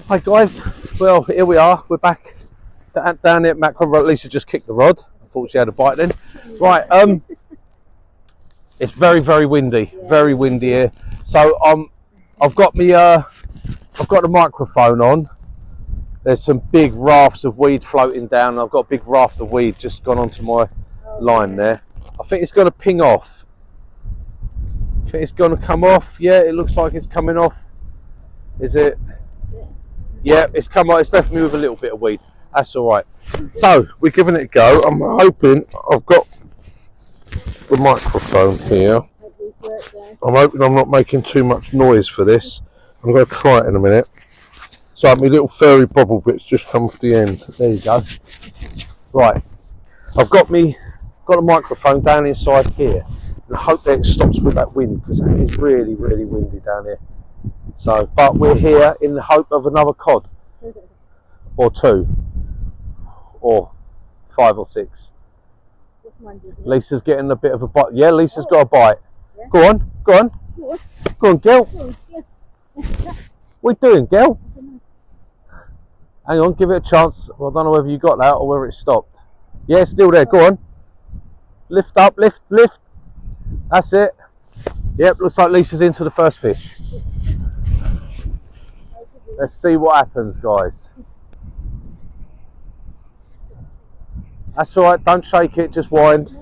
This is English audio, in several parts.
Hi guys, well here we are, we're back down here at Makro. Lisa just kicked the rod, I thought she had a bite then. Right, it's very windy, very windy here. So I've got the microphone on. There's some big rafts of weed floating down, and I've got a big raft of weed just gone onto my line there. I think it's going to ping off. I think it's going to come off. Yeah, it looks like it's coming off. Is it? Yeah, it's come on. It's left me with a little bit of weed. That's all right. So we're giving it a go. I'm hoping I've got the microphone here. I'm hoping I'm not making too much noise for this. I'm going to try it in a minute. So my little furry bobble bits just come off the end. There you go. Right, I've got the microphone down inside here, and I hope that it stops with that wind, because it is really windy down here. So, but we're here in the hope of another cod, or 2, or 5 or 6. Lisa's getting a bit of a bite. Yeah, Lisa's got a bite. Yeah. Go on, girl. What are you doing, girl? Hang on, give it a chance. Well, I don't know whether you got that or whether it stopped. Yeah, it's still there. Go on. Lift up, lift. That's it. Yep, looks like Lisa's into the first fish. Let's see what happens, guys. That's all right, don't shake it, just wind.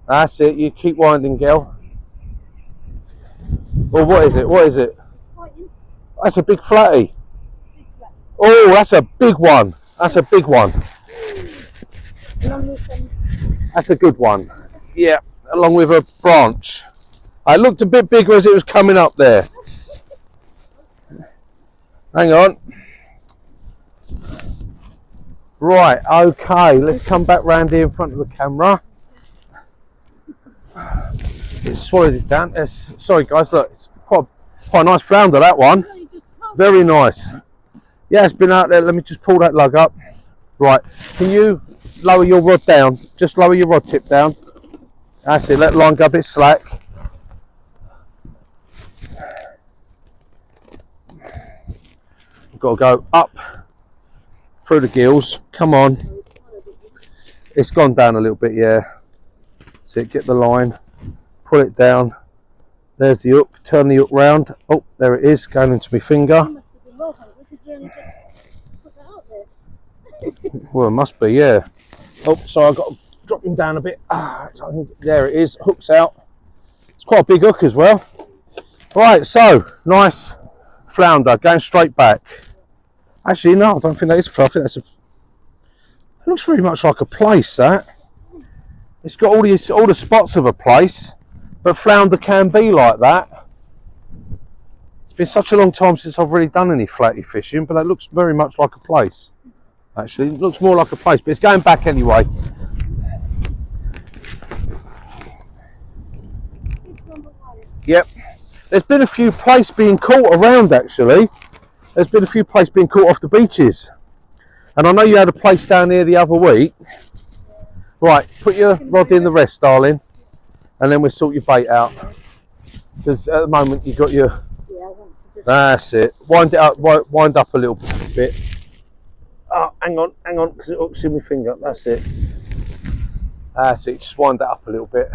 That's it, you keep winding, girl. Well, what is it? That's a big flatty. Oh, that's a big one. That's a good one. Yeah, along with a branch. It looked a bit bigger as it was coming up there. Hang on. Right, okay, let's come back round here in front of the camera. It swallowed it down. Sorry guys, look, it's quite a nice flounder, that one. Very nice. Yeah, it's been out there. Let me just pull that lug up. Right, can you lower your rod down? Just lower your rod tip down. That's it, let the line go a bit slack. We've got to go up through the gills. Come on. It's gone down a little bit, yeah. So get the line, pull it down. There's the hook, turn the hook round. Oh, there it is, going into my finger. Well, it must be, yeah. Oh, sorry, I've got to drop him down a bit. There it is, hook's out. It's quite a big hook as well. Right, so, nice flounder, going straight back. Actually, no, I don't think that is a flounder. I think that's it looks very much like a place, that. It's got all the spots of a place, but flounder can be like that. It's been such a long time since I've really done any flatty fishing, but that looks very much like a place. Actually, it looks more like a place, but it's going back anyway. Yep. There's been a few plaice being caught around, actually. There's been a few plaice being caught off the beaches. And I know you had a plaice down here the other week. Right, put your rod in the rest, darling. And then we'll sort your bait out. Because at the moment you've got your... That's it. Wind it up, wind up a little bit. Oh, hang on, because it hooks in my finger. That's it. That's it, just wind that up a little bit.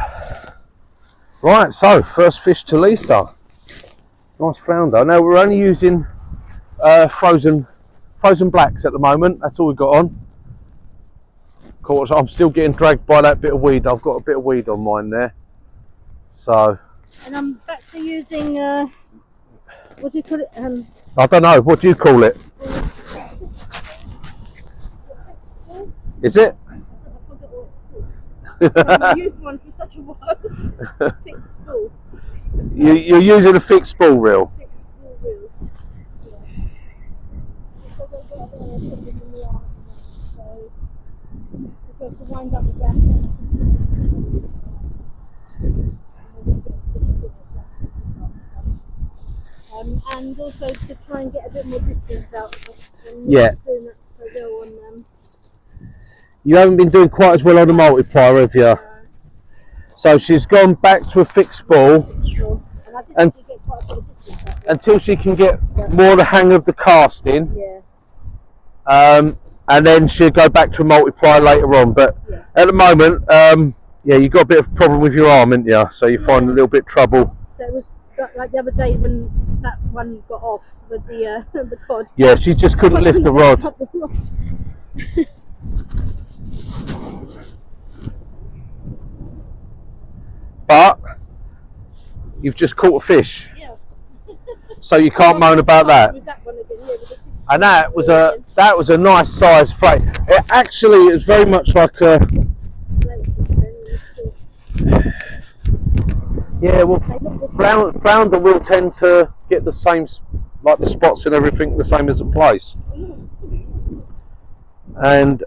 Right, so first fish to Lisa. Nice flounder. Now we're only using frozen blacks at the moment. That's all we've got on. Of course, I'm still getting dragged by that bit of weed. I've got a bit of weed on mine there. So. And I'm back to using, what do you call it? I don't know, what do you call it? Is it? I haven't used one for such a while. Fixed spool. You're using a fixed spool reel? Fixed spool reel. Yeah. Because I've got something in the arm, so I've got to wind up the back. And also to try and get a bit more distance out. Yeah. Doing that, so go on them. You haven't been doing quite as well on the multiplier, have you? So she's gone back to a fixed spool. Sure. And I did actually get quite a bit of distance. until she can get more the hang of the casting. Yeah. And then she'll go back to a multiplier later on. But at the moment, yeah, you've got a bit of a problem with your arm, haven't you? So you find a little bit of trouble. So it was like the other day when that one got off with the the cod. Yeah, she just couldn't lift the rod. But you've just caught a fish. Yeah. So you can't moan about that. And that was a nice size flake. It actually is very much like a. Yeah, well, flounder will tend to get the same, like the spots and everything, the same as a place. And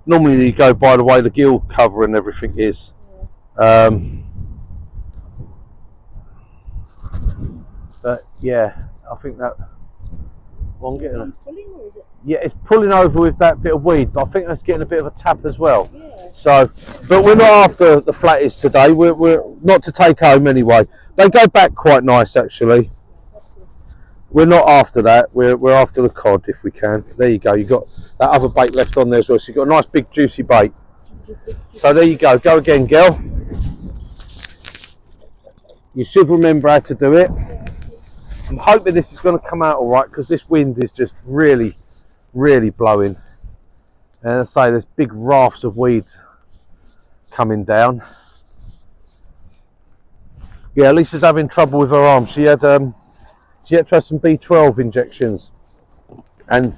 normally you go by the way the gill cover and everything is. But yeah, I think that. Well, I'm getting yeah, it's pulling over with that bit of weed, but I think that's getting a bit of a tap as well. Yeah. So, but we're not after the flatties today. We're not to take home anyway. They go back quite nice actually. We're not after that. We're after the cod if we can. There you go. You got that other bait left on there as well. So you have got a nice big juicy bait. So there you go. Go again, girl. You should remember how to do it. I'm hoping this is going to come out all right because this wind is just really, really blowing. And I say there's big rafts of weeds coming down. Yeah, Lisa's having trouble with her arm. She had to have some B12 injections, and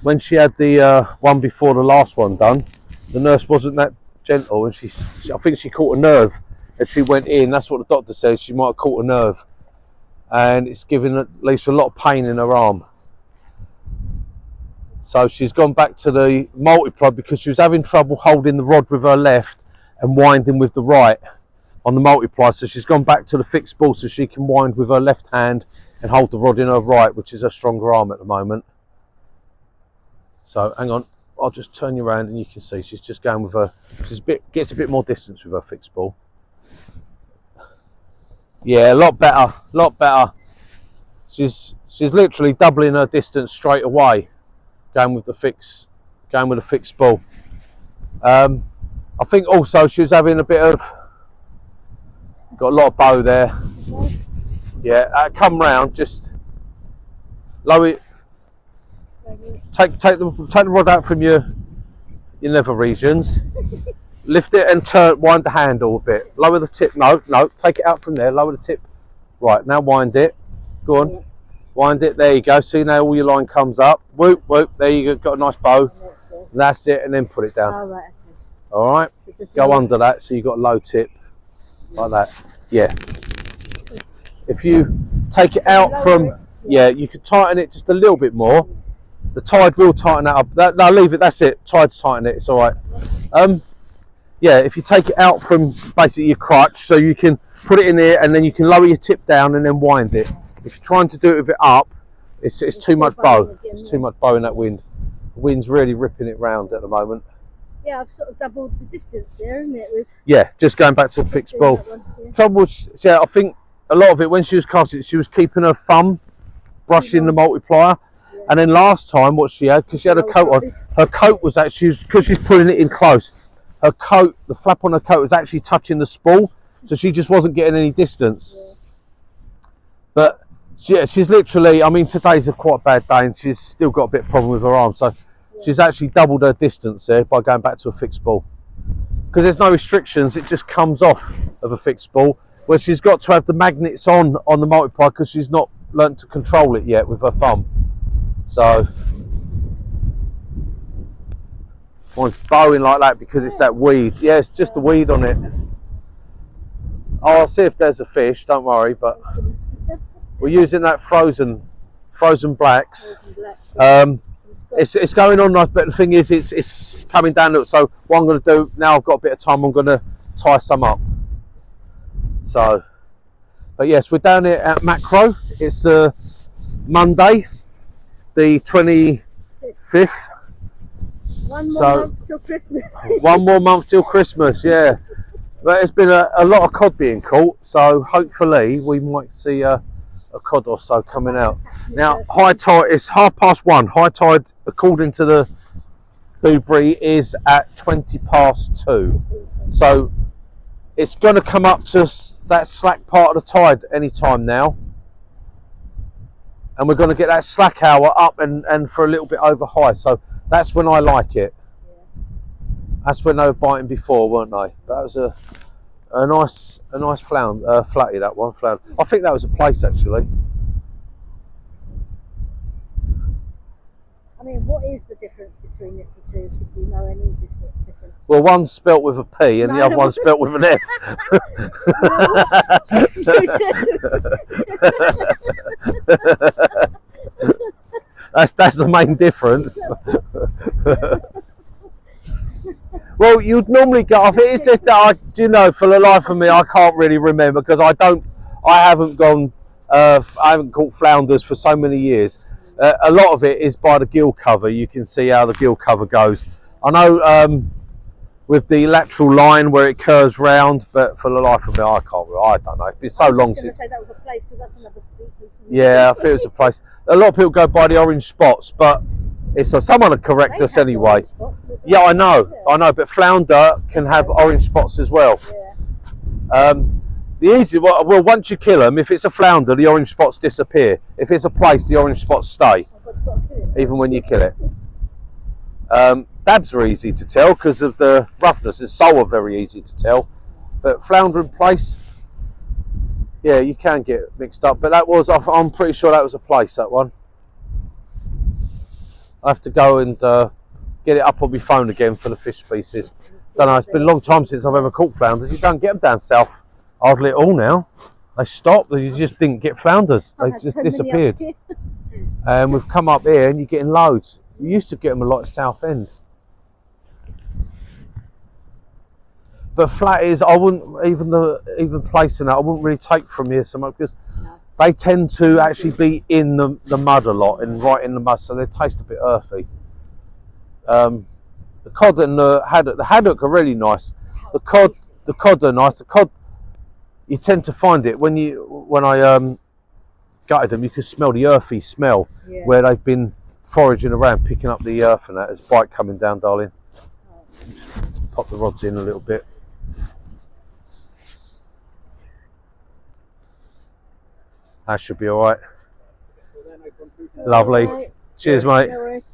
when she had the one before the last one done, the nurse wasn't that gentle, and I think she caught a nerve as she went in. That's what the doctor said. She might have caught a nerve, and it's giving Lisa a lot of pain in her arm. So she's gone back to the multiply because she was having trouble holding the rod with her left and winding with the right on the multiply. So she's gone back to the fixed ball so she can wind with her left hand and hold the rod in her right, which is her stronger arm at the moment. So hang on, I'll just turn you around and you can see she's just going with her. Gets a bit more distance with her fixed ball. Yeah, a lot better, lot better. She's literally doubling her distance straight away, going with the fixed ball. I think also she was having a bit of, got a lot of bow there. Yeah, come round, just lower it. Take the rod out from your nether regions. Lift it and wind the handle a bit. Lower the tip. No, take it out from there. Lower the tip. Right, now wind it. Go on. Wind it. There you go. See now all your line comes up. Whoop, whoop. There you go. Got a nice bow. That's it. And then put it down. Oh, right. All right. Go under that so you've got a low tip. Like that. Yeah. If you take it out from, yeah, you could tighten it just a little bit more. The tide will tighten that up. No, leave it. That's it. Tide's tighten it. It's all right. Yeah, if you take it out from basically your crutch, so you can put it in there and then you can lower your tip down and then wind it. If you're trying to do it with it up, it's too much bow. It's too much bow in that wind. The wind's really ripping it round at the moment. Yeah, I've sort of doubled the distance there, isn't it? With yeah, just going back to a fixed ball. Trouble was, yeah, I think a lot of it when she was casting, she was keeping her thumb brushing the multiplier. Yeah. And then last time, what she had, because she had a coat on, her coat was actually, because she's pulling it in close, her coat, the flap on her coat was actually touching the spool, so she just wasn't getting any distance. Yeah. But yeah, she's literally, I mean, today's a quite bad day and she's still got a bit of problem with her arm, so she's actually doubled her distance there by going back to a fixed ball. Because there's no restrictions, it just comes off of a fixed ball, where she's got to have the magnets on the multiplier because she's not learnt to control it yet with her thumb. So well, it's bowing like that because it's that weed. Yeah, it's just the weed on it. Oh, I'll see if there's a fish, don't worry, but we're using that frozen blacks. It's going on nice, but the thing is it's coming down. So what I'm going to do now, I've got a bit of time, I'm going to tie some up. So, but yes, we're down here at Makro. It's Monday, the 25th. One more month till Christmas. One more month till Christmas, yeah. But there's been a lot of cod being caught, so hopefully we might see a cod or so coming out. Now, high tide is 1:30. High tide, according to the Blueberry, is at 2:20. So it's going to come up to that slack part of the tide any time now. And we're going to get that slack hour up and for a little bit over high. So that's when I like it. That's when they were biting before, weren't they? That was a nice flatty, that one. Flounder. I think that was a place, actually. I mean, what is the difference between the two? Do you know any difference? Well, one's spelt with a P and the other one's spelt with an F. That's the main difference. Well, you'd normally go. I think it's just that for the life of me, I can't really remember because I haven't caught flounders for so many years. A lot of it is by the gill cover. You can see how the gill cover goes. I know with the lateral line where it curves round, but for the life of me, I don't know. It's been so long since. Say that was a place because that's another species. Yeah, I think it was a place. A lot of people go by the orange spots, but it's someone to correct us anyway. Yeah, I know, but flounder can have orange spots as well. Yeah. The easy well, once you kill them, if it's a flounder, the orange spots disappear. If it's a place, the orange spots stay, even when you kill it. Dabs are easy to tell because of the roughness, and sole are very easy to tell. But flounder in place, yeah, you can get mixed up. But I'm pretty sure that was a place, that one. I have to go and get it up on my phone again for the fish species. Don't know, it's been a long time since I've ever caught flounders. You don't get them down south hardly at all now. They stopped, you just didn't get flounders. They just disappeared. And we've come up here and you're getting loads. You used to get them a lot at Southend. But flatties, I wouldn't even placing that. I wouldn't really take from here so much because they tend to actually be in the mud a lot and right in the mud, so they taste a bit earthy. The cod and the haddock are really nice. The cod are nice. The cod, you tend to find it when I gutted them, you could smell the earthy smell where they've been foraging around, picking up the earth and that. There's a bite coming down, darling. Just pop the rods in a little bit. That should be all right. Lovely. Right. Cheers, mate. No worries.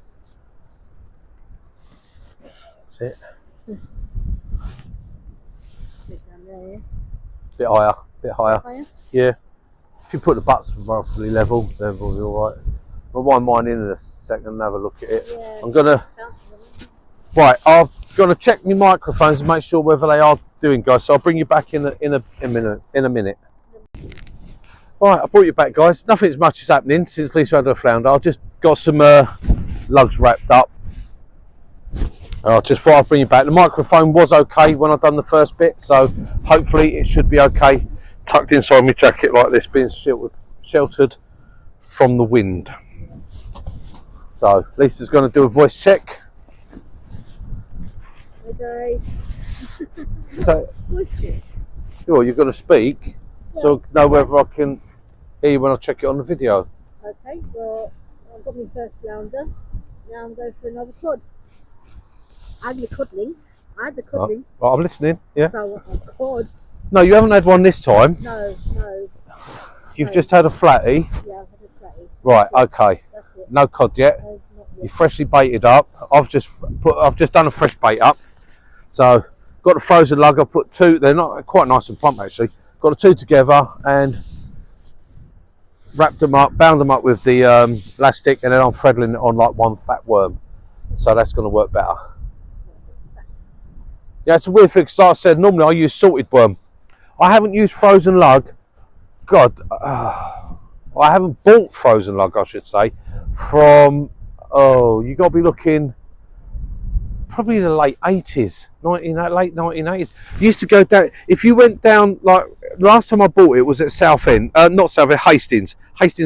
That's it. Sit down there, yeah. Bit higher. Higher? Yeah. If you put the butts roughly level, then we'll be all right. I'll wind mine in a second and have a look at it. Yeah. I'm gonna check my microphones and make sure whether they are doing, guys. So I'll bring you back in a minute. Right, I brought you back, guys. Nothing as much is happening since Lisa had her flounder. I just got some lugs wrapped up. I just thought I'd bring you back. The microphone was okay when I've done the first bit, so hopefully it should be okay. Tucked inside my jacket like this, being sheltered from the wind. So Lisa's going to do a voice check. Okay. So, Voice check. well, you're going to speak, so know whether I can hear you when I check it on the video. Okay, well, I've got my first flounder. Now I'm going for another cod. I had the codling. Right, I'm listening. Yeah. So a cod. No, you haven't had one this time. No. You've just had a flatty. Yeah, I've had a flatty. Right. Okay. That's it. No cod yet. No, not You yet. freshly baited up. I've just done a fresh bait up. So got the frozen lug. I put two. They're not quite nice and plump actually. Got the two together and wrapped them up, bound them up with the elastic, and then I'm threading it on like one fat worm. So that's going to work better. Yeah, it's a weird thing because like I said, normally I use salted worm. I haven't used frozen lug. God, I haven't bought frozen lug, I should say, from, you got to be looking probably the late 80s, late 1980s. You used to go down, if you went down, like, last time I bought it was at Southend, not Southend, Hastings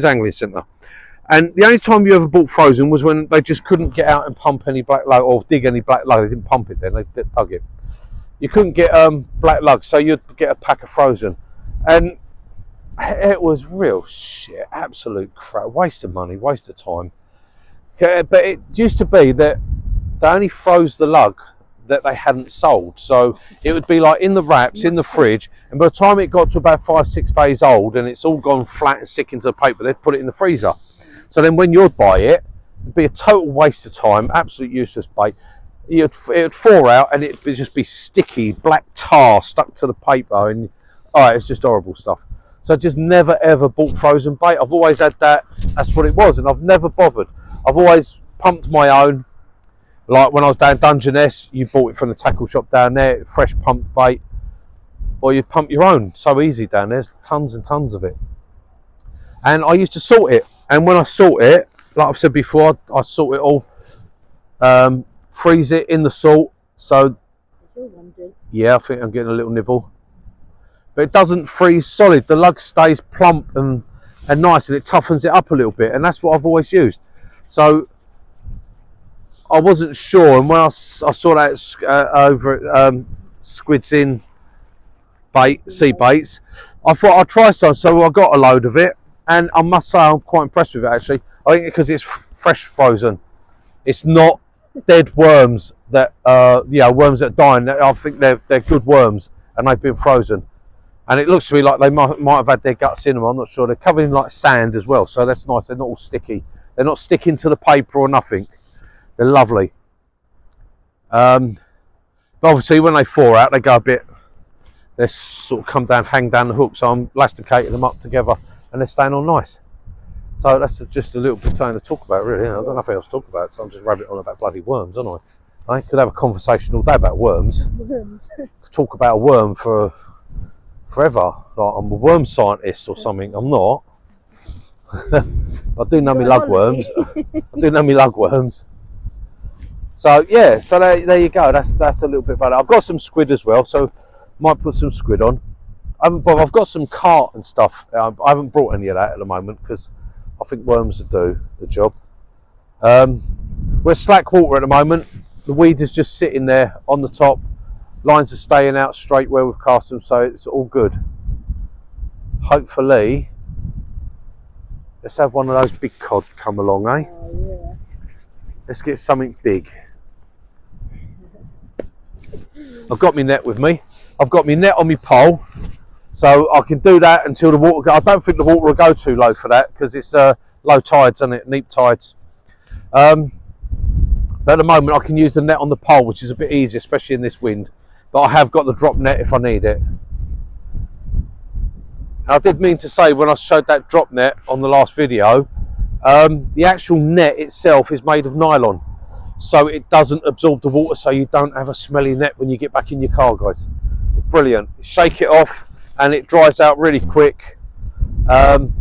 Angling Centre. And the only time you ever bought frozen was when they just couldn't get out and pump any black lug or dig any black lug. They didn't pump it then, they dug it. You couldn't get black lug, so you'd get a pack of frozen, and it was real shit, absolute crap, waste of money, waste of time. But it used to be that they only froze the lug that they hadn't sold, so it would be like in the wraps in the fridge, and by the time it got to about 5-6 days old and it's all gone flat and sick into the paper, they'd put it in the freezer. So then when you'd buy it, it'd be a total waste of time, absolute useless bait. It would thaw out and it would just be sticky black tar stuck to the paper, and it's just horrible stuff. So I just never ever bought frozen bait. I've always had that, that's what it was, and I've never bothered. I've always pumped my own. Like when I was down Dungeness, you bought it from the tackle shop down there, fresh pumped bait, or you pump your own. So easy down there, there's tons and tons of it. And I used to salt it, and when I salt it, like I've said before, I salt it all, freeze it in the salt. So yeah, I think I'm getting a little nibble, but it doesn't freeze solid. The lug stays plump and nice, and it toughens it up a little bit, and that's what I've always used. So I wasn't sure, and when I saw that over at Squids In Sea Baits, I thought I'd try some. So I got a load of it, and I must say I'm quite impressed with it actually. I think because it's fresh frozen, it's not dead worms that worms that are dying. I think they're good worms, and they've been frozen. And it looks to me like they might have had their guts in them. I'm not sure. They're covered in like sand as well, so that's nice. They're not all sticky. They're not sticking to the paper or nothing. They're lovely. But obviously when they thaw out, they go a bit, they sort of come down, hang down the hook, so I'm elasticating them up together and they're staying on nice. So that's just a little bit something to talk about really. I don't know if else to talk about, so I'm just rabbiting on about bloody worms, aren't I? I could have a conversation all day about worms. Talk about a worm for forever. Like I'm a worm scientist or something. I'm not. I do know me lugworms. I do know me lugworms. So yeah, so there you go. That's a little bit about it. I've got some squid as well, so might put some squid on. I've got some carp and stuff. I haven't brought any of that at the moment because I think worms will do the job. We're slack water at the moment. The weed is just sitting there on the top. Lines are staying out straight where we've cast them, so it's all good. Hopefully, let's have one of those big cod come along, eh? Oh, yeah. Let's get something big. I've got my net with me. I've got my net on my pole, so I can do that until the water. I don't think the water will go too low for that because it's low tides, isn't it? Neap tides. But at the moment, I can use the net on the pole, which is a bit easier, especially in this wind. But I have got the drop net if I need it. I did mean to say when I showed that drop net on the last video, the actual net itself is made of nylon, so it doesn't absorb the water, so you don't have a smelly net when you get back in your car, guys. It's brilliant. Shake it off and it dries out really quick, and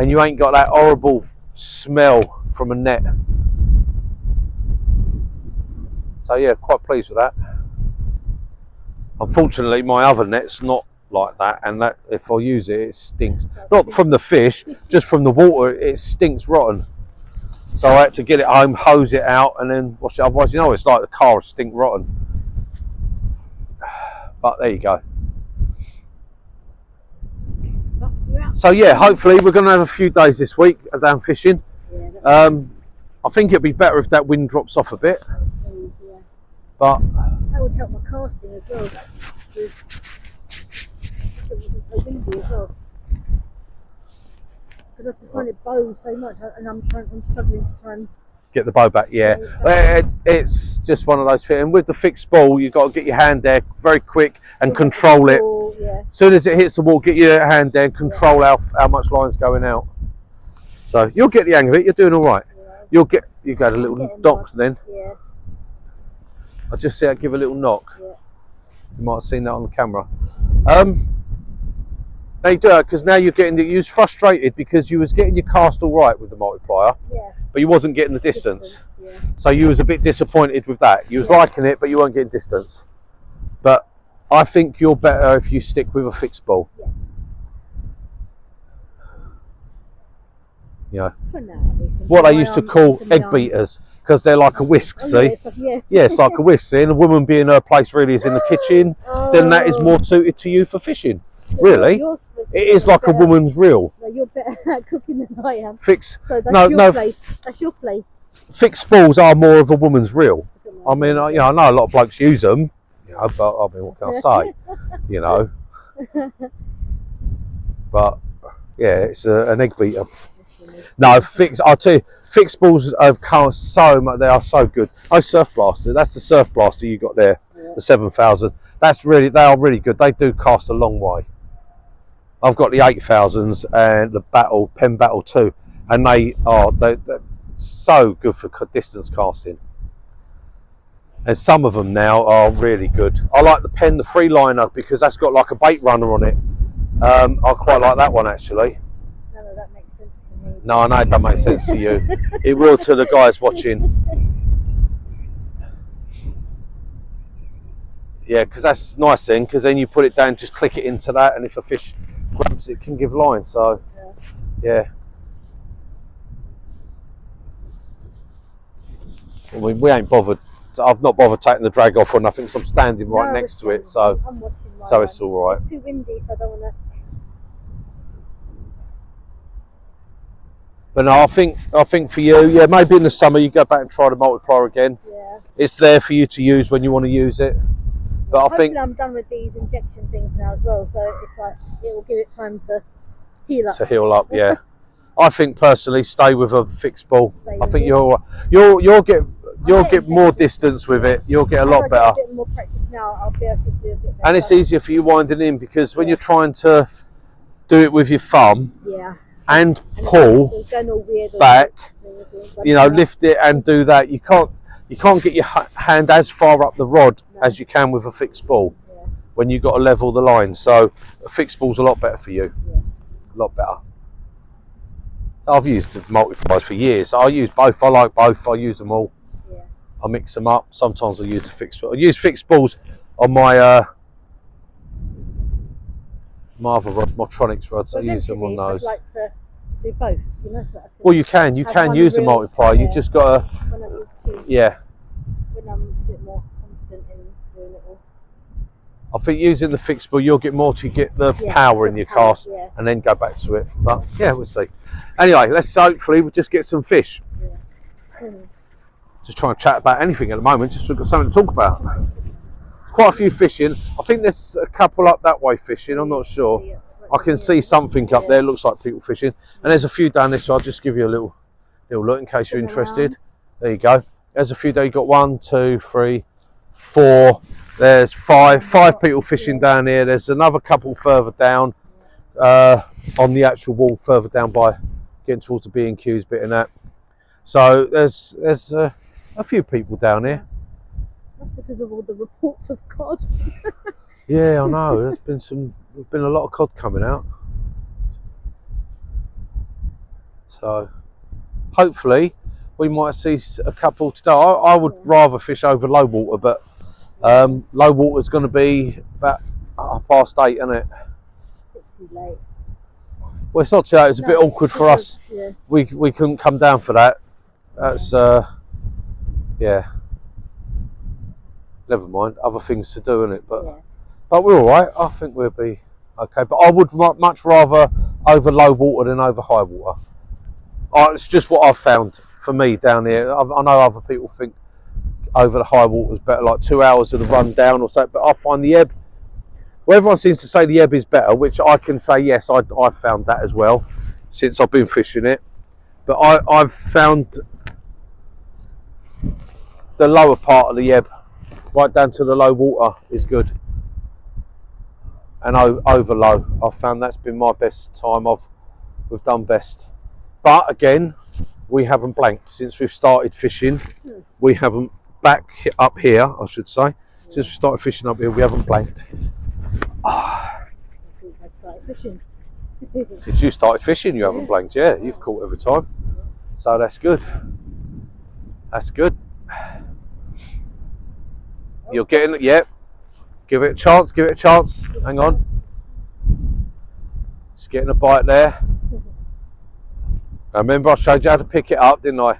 you ain't got that horrible smell from a net. So yeah, quite pleased with that. Unfortunately my other net's not like that, and that if I use it, it stinks. Not from the fish, just from the water, it stinks rotten. So I had to get it home, hose it out, and then wash it. Otherwise, you know, it's like the car will stink rotten. But there you go. So yeah, hopefully we're going to have a few days this week down fishing. I think it'd be better if that wind drops off a bit. But that would help my casting as well. It wasn't so windy as well. Because I just find it bows so much, and I'm struggling to try and get the bow back. Yeah, it's just one of those things. And with the fixed ball, you've got to get your hand there very quick and control it. Yeah. As soon as it hits the wall, get your hand there and control how much line's going out. So you'll get the hang of it. You're doing all right. Yeah. You got a little knock then. Yeah. I just see it give a little knock. Yeah. You might have seen that on the camera. Now you do it because now you're you was frustrated because you was getting your cast all right with the multiplier, but you wasn't getting the distance. So you was a bit disappointed with that. You was liking it, but you weren't getting distance. But I think you're better if you stick with a fixed ball. You know, For now, recently. what they My used to arm- call for my egg arm. beaters, because they're like a whisk, Oh, see? yeah. Yeah, it's like a whisk, see? And a woman being her place really is in the kitchen, then that is more suited to you for fishing. Really? It is like a woman's reel. No, you're better at cooking than I am. So that's No, your place. That's your place. fixed spools are more of a woman's reel. I mean, you know, I know a lot of blokes use them, you know, but I mean, what can I say? You know. But yeah, it's an egg beater. No, I'll tell you, fixed spools have come so much. They are so good. Oh, surf blaster. That's the surf blaster you got there, the 7000. They are really good. They do cast a long way. I've got the 8000s and the Pen Battle 2, and they're so good for distance casting. And some of them now are really good. I like the Freeliner, because that's got like a bait runner on it. I quite like that one actually. No, that makes sense to me. No, I know it doesn't make sense to you. It will to the guys watching. Yeah, because that's nice then, because then you put it down, just click it into that, and if a fish grabs it, can give line. So, yeah. I mean, we ain't bothered. I've not bothered taking the drag off or nothing, because I'm standing right next to it, so it's all right. It's too windy, so I don't want to. But no, I think for you, yeah, maybe in the summer you go back and try the multiplier again. Yeah. It's there for you to use when you want to use it. But I think I'm done with these injection things now as well, so it's like it will give it time to heal up. To heal up, yeah. I think personally, stay with a fixed ball. I think you'll get more distance with it. You'll get a lot better. A bit more practice now, I'll be able to do a bit better. And it's easier for you winding in, because when you're trying to do it with your thumb, and pull back, you know, lift it and do that, you can't get your hand as far up the rod as you can with a fixed ball when you've got to level the line. So a fixed ball's a lot better for you, a lot better. I've used the multipliers for years. I use both. I like both. I use them all. I mix them up. Sometimes I use a fixed ball. I use fixed balls on my my other rods, my Tronics rods. I use them on those. I'd like to do both, you know, so well, you can use the multiplier. You just got to, when I'm a bit more confident in doing it all. I think using the fixed ball, you'll get more to get the power in your cast, and then go back to it. But yeah, we'll see. Anyway, let's hopefully we'll just get some fish. Just trying to chat about anything at the moment, just so we've got something to talk about. Quite a few fishing. I think there's a couple up that way fishing, I'm not sure. I can see something up there, looks like people fishing. And there's a few down this, so I'll just give you a little look in case you're interested. There you go. There's a few there. You've got 1, 2, 3, 4. There's five people fishing down here. There's another couple further down on the actual wall, further down by getting towards the B&Q's bit and that. So there's a few people down here. That's because of all the reports of cod. Yeah, I know. There's been a lot of cod coming out. So hopefully we might see a couple today. I would rather fish over low water, but low water is going to be about 8:30, isn't it? It's too late. Well, it's not too late. It's a bit awkward for us. Yeah. We couldn't come down for that. That's yeah. Never mind. Other things to do, innit? But we're all right. I think we'll be okay. But I would much rather over low water than over high water. It's just what I've found for me down here. I know other people think over the high water is better, like 2 hours of the run down or so. But I find the ebb. Well, everyone seems to say the ebb is better, which I can say yes. I've found that as well since I've been fishing it. But I've found the lower part of the ebb, right down to the low water, is good. And over low, I've found that's been my best time. We've done best. But again, we haven't blanked since we've started fishing. We haven't back up here, I should say. Since we started fishing up here, we haven't blanked. Since you started fishing, you haven't blanked. Yeah, you've caught every time. So that's good. That's good. You're getting it, yep. Give it a chance, give it a chance. Hang on. Just getting a bite there. I remember I showed you how to pick it up, didn't I?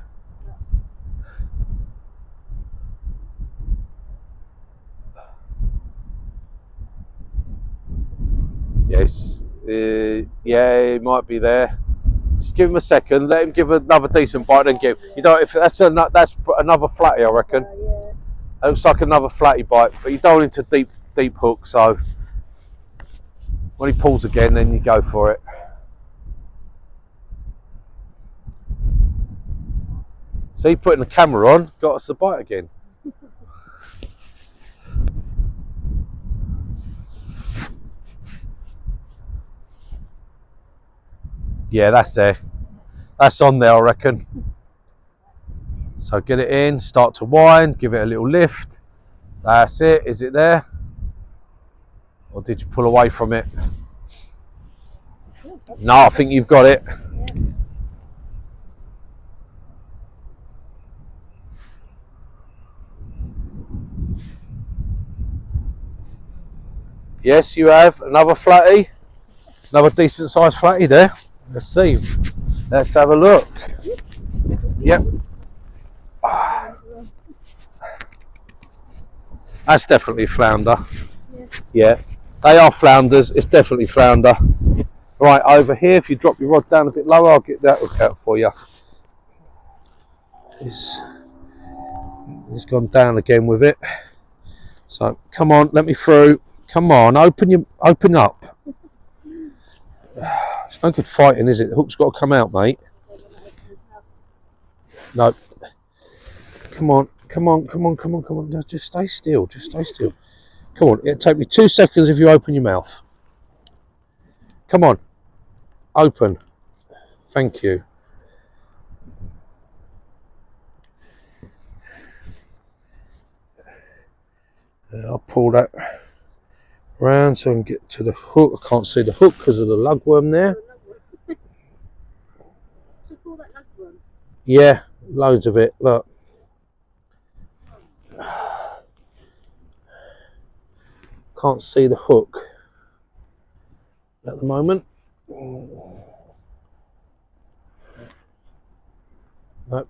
Yes. Yeah, he might be there. Just give him a second. Let him give another decent bite, then give. You know, if that's another flatty, I reckon. Yeah. It looks like another flatty bite, but you don't want him to deep hook. So when he pulls again, then you go for it. See, putting the camera on got us the bite again. Yeah, that's there. That's on there, I reckon. So get it in, start to wind, give it a little lift. That's it. Is it there? Or did you pull away from it? No, I think you've got it. Yes, you have. Another flatty. Another decent sized flatty there. Let's see. Let's have a look. Yep. That's definitely flounder. Yeah. They are flounders. It's definitely flounder. Right, over here, if you drop your rod down a bit lower, I'll get that hook out for you. It's gone down again with it. So come on, let me through. Come on, open up. It's no good fighting, is it? The hook's got to come out, mate. No. Come on. No, just stay still. Come on, it'll take me 2 seconds if you open your mouth. Come on. Open. Thank you. I'll pull that round so I can get to the hook. I can't see the hook because of the lugworm there. Yeah, loads of it. Look. Can't see the hook at the moment. Nope.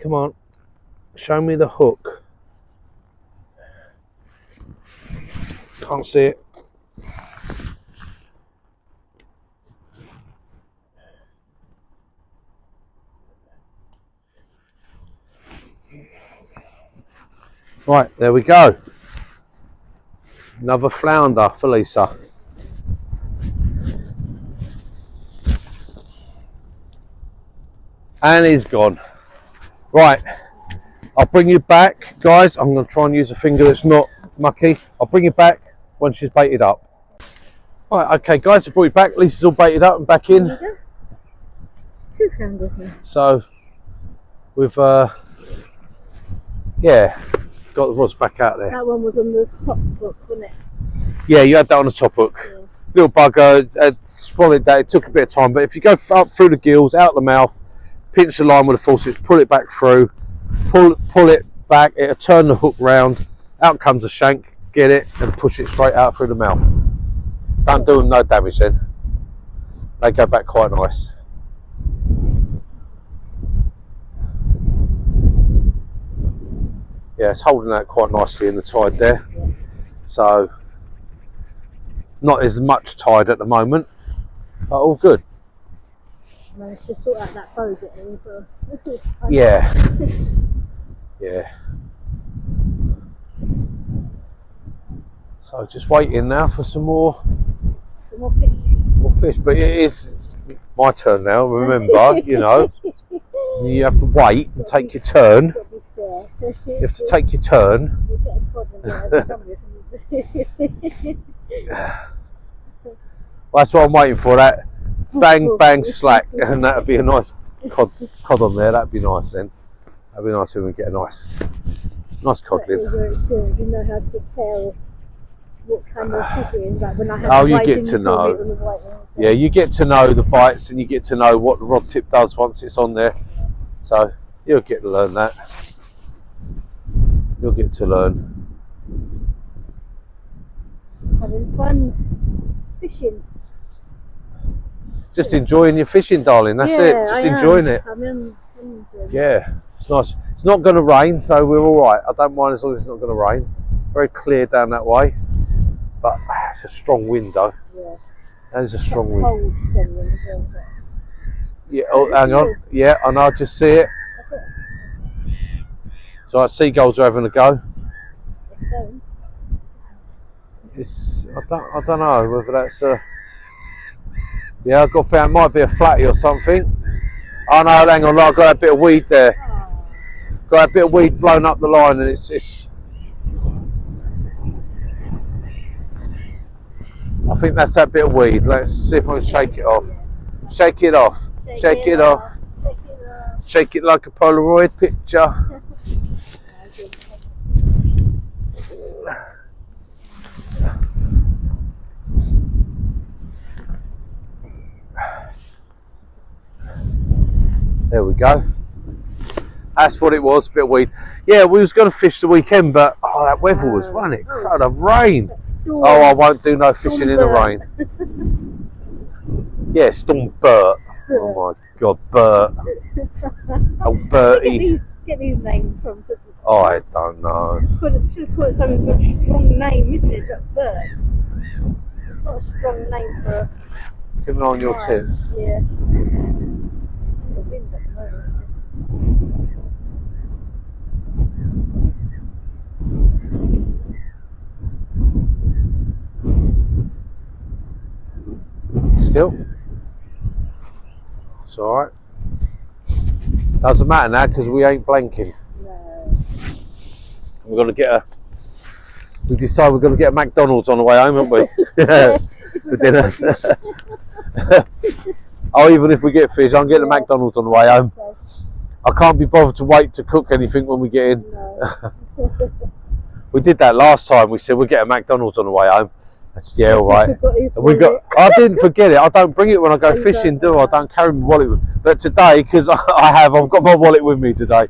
Come on, show me the hook. Can't see it. Right, there we go. Another flounder for Lisa. And he's gone. Right, I'll bring you back, guys. I'm going to try and use a finger that's not mucky. I'll bring you back when she's baited up. Right, okay, guys, I brought you back. Lisa's all baited up and back in. 2 flounders now. So, we've, yeah, got the rods back out there. That one was on the top hook, wasn't it? Yeah, you had that on the top hook. Yeah. Little bugger, swallowed that. It took a bit of time, but if you go up through the gills, out the mouth, pinch the line with the forceps, pull it back through, pull it back, it'll turn the hook round, out comes a shank, get it, and push it straight out through the mouth. Don't do them no damage then. They go back quite nice. Yeah, it's holding out quite nicely in the tide there. So, not as much tide at the moment, but all good. Managed to sort out that bow bit as well. Yeah. Yeah. So just waiting now for some more fish. More fish, but it is my turn now, remember, you know. You have to wait and take your turn. You have to take your turn. Well, that's what I'm waiting for, that bang bang slack, and that'd be a nice cod on there. That'd be nice then. That'd be nice when we get a nice codling. You know how to tell what kind of fish it is, like when I have oh, you get to know. Yeah, you get to know the bites, and you get to know what the rod tip does once it's on there. So you'll get to learn that. You'll get to learn. Having fun fishing. Just enjoying your fishing, darling. That's it. Just enjoying it. I'm enjoying it. Yeah, it's nice. It's not going to rain, so we're all right. I don't mind as long as it's not going to rain. Very clear down that way, but it's a strong wind though. Yeah. That is a strong wind. Cold, strong wind as well, but Yeah. Oh, hang on. Yeah, I know. I just see it. So our seagulls are having a go. It's. I don't know whether that's a. Yeah, I got found. Might be a flatty or something. Oh no, hang on. I've got a bit of weed there. Got a bit of weed blown up the line, and it's. I think that's that bit of weed. Let's see if I can shake it off. Shake it off. Shake it off. Shake it like a Polaroid picture. There we go. That's what it was, a bit of weed. Yeah, we was going to fish the weekend, but that weather was, wasn't it? Crowd of rain. Oh, I won't do no fishing in the rain. Yeah, Storm Bert. Oh my God, Bert. Oh, Bertie. Get these names from. Oh, I don't know. Should have put something with a strong name, isn't it? But Bert. It's not a strong name for a. Keep an eye on your tip. Yeah. The wind at the moment. Still. It's alright. Doesn't matter now because we ain't blanking. No. We're going to get a. We decided we're going to get a McDonald's on the way home, haven't we? For dinner. Oh, even if we get fish, I'm getting a McDonald's on the way home. I can't be bothered to wait to cook anything when we get in. No. We did that last time. We said we'll get a McDonald's on the way home. That's, yeah, all right. We got. I didn't forget it. I don't bring it when I go fishing, do I? I don't carry my wallet. But today, because I've got my wallet with me today.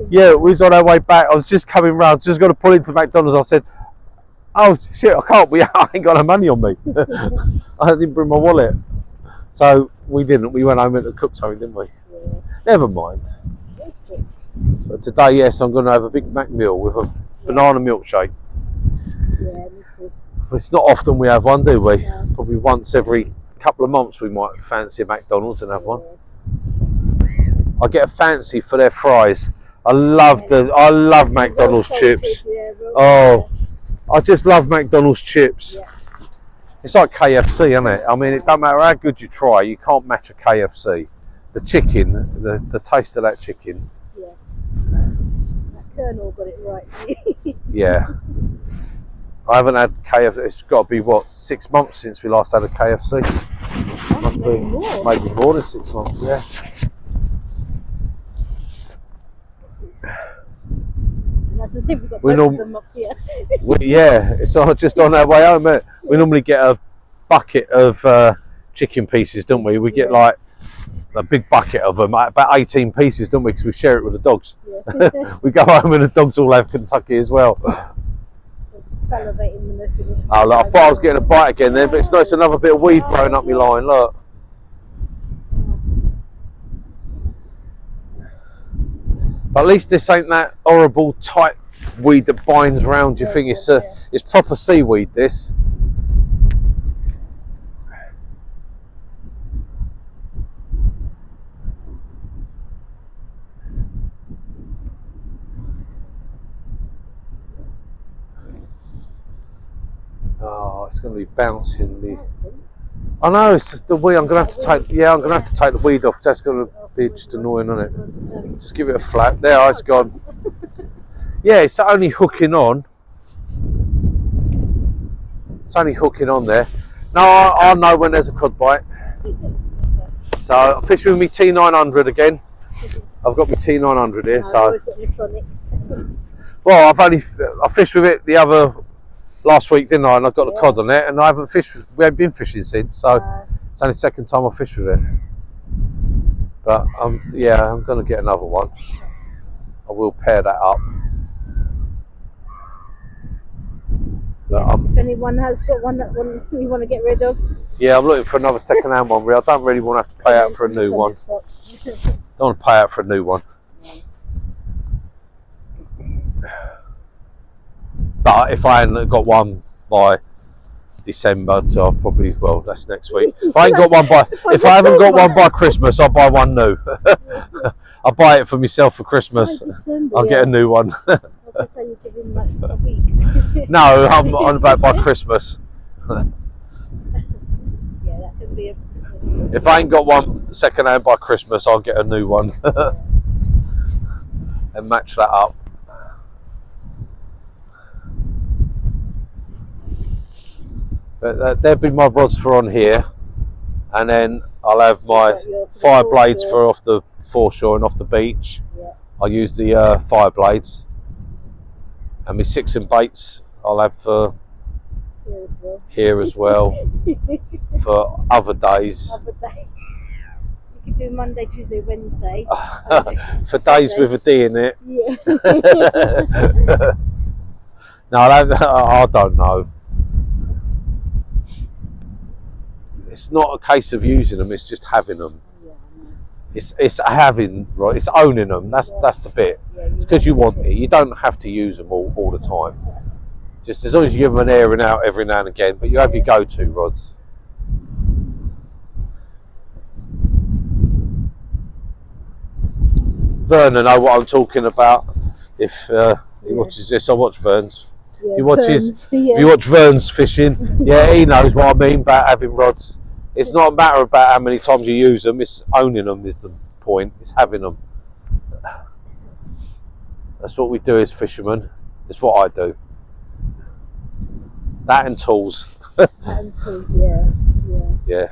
Yeah, we was on our way back. I was just coming round, just going to pull into McDonald's. I said, "Oh shit, I can't. I ain't got no money on me. I didn't bring my wallet." So we didn't. We went home and cooked something, didn't we? Yeah. Never mind. But today, yes, I'm going to have a Big Mac meal with a banana milkshake. Yeah, me too. It's not often we have one, do we? No. Probably once every couple of months we might fancy a McDonald's and have one. I get a fancy for their fries. I love McDonald's chips. Oh, I just love McDonald's chips. Yeah. It's like KFC, isn't it? I mean, it don't matter how good you try, you can't match a KFC. The chicken, the taste of that chicken. Yeah. That Colonel got it right. Yeah. I haven't had KFC. It's got to be what, 6 months since we last had a KFC. Must be maybe more than 6 months. Yeah. That's the thing, we've got We both of them up here. Yeah, it's just on our way home. We normally get a bucket of chicken pieces, don't we? We get like a big bucket of them, about 18 pieces, don't we? Because we share it with the dogs. Yeah. We go home and the dogs all have Kentucky as well. Salivating when they're finished. Oh, look, I thought I was getting a bite again then, but it's nice, another bit of weed thrown up my line, look. But at least this ain't that horrible tight weed that binds round your thing. It's proper seaweed, this. Oh, it's going to be bouncing me. I know, it's just the weed. I'm going to have to take. Yeah, I'm going to have to take the weed off. That's going to be just annoying, isn't it? Just give it a flap. There, it's gone. Yeah, it's only hooking on. It's only hooking on there. Now I know when there's a cod bite. So I fish with my T900 again. I've got my T900 here. So. Well, I fished with it the other. Last week, didn't I? And I got the cod on it, and I haven't fished. We haven't been fishing since, so it's only the second time I fished with it. But yeah, I'm going to get another one. I will pair that up. If anyone has got one that you want to get rid of. Yeah, I'm looking for another second-hand one. I don't really want to have to pay out for a new one. Don't want to pay out for a new one. But if I hadn't got one by December, so I'll probably, well, that's next week. If I haven't got one by Christmas, I'll buy one new. I'll buy it for myself for Christmas. I'll get a new one. I was say you give him like a week. No, I'm on about by Christmas. Yeah, that could be a. If I ain't got one second hand by Christmas, I'll get a new one and match that up. But there'll be my rods for on here, and then I'll have my fire blades for off the foreshore and off the beach. Yeah. I'll use the fire blades, and my 6 baits I'll have for here as well for other days. You could do Monday, Tuesday, Wednesday. For days with a D in it. Yeah. No, I don't know. It's not a case of using them; it's just having them. Yeah, It's having, right? It's owning them. That's the bit. Yeah, it's because you want it. You don't have to use them all the time. Just as long as you give them an airing out every now and again. But you have your go-to rods. Vern will know what I'm talking about. If he watches this, I watch Vern's. Yeah, If you watch Burns, if you watch Vern's fishing, yeah, he knows what I mean about having rods. It's not a matter about how many times you use them, it's owning them is the point, it's having them. That's what we do as fishermen, it's what I do. That and tools. And tools, yeah.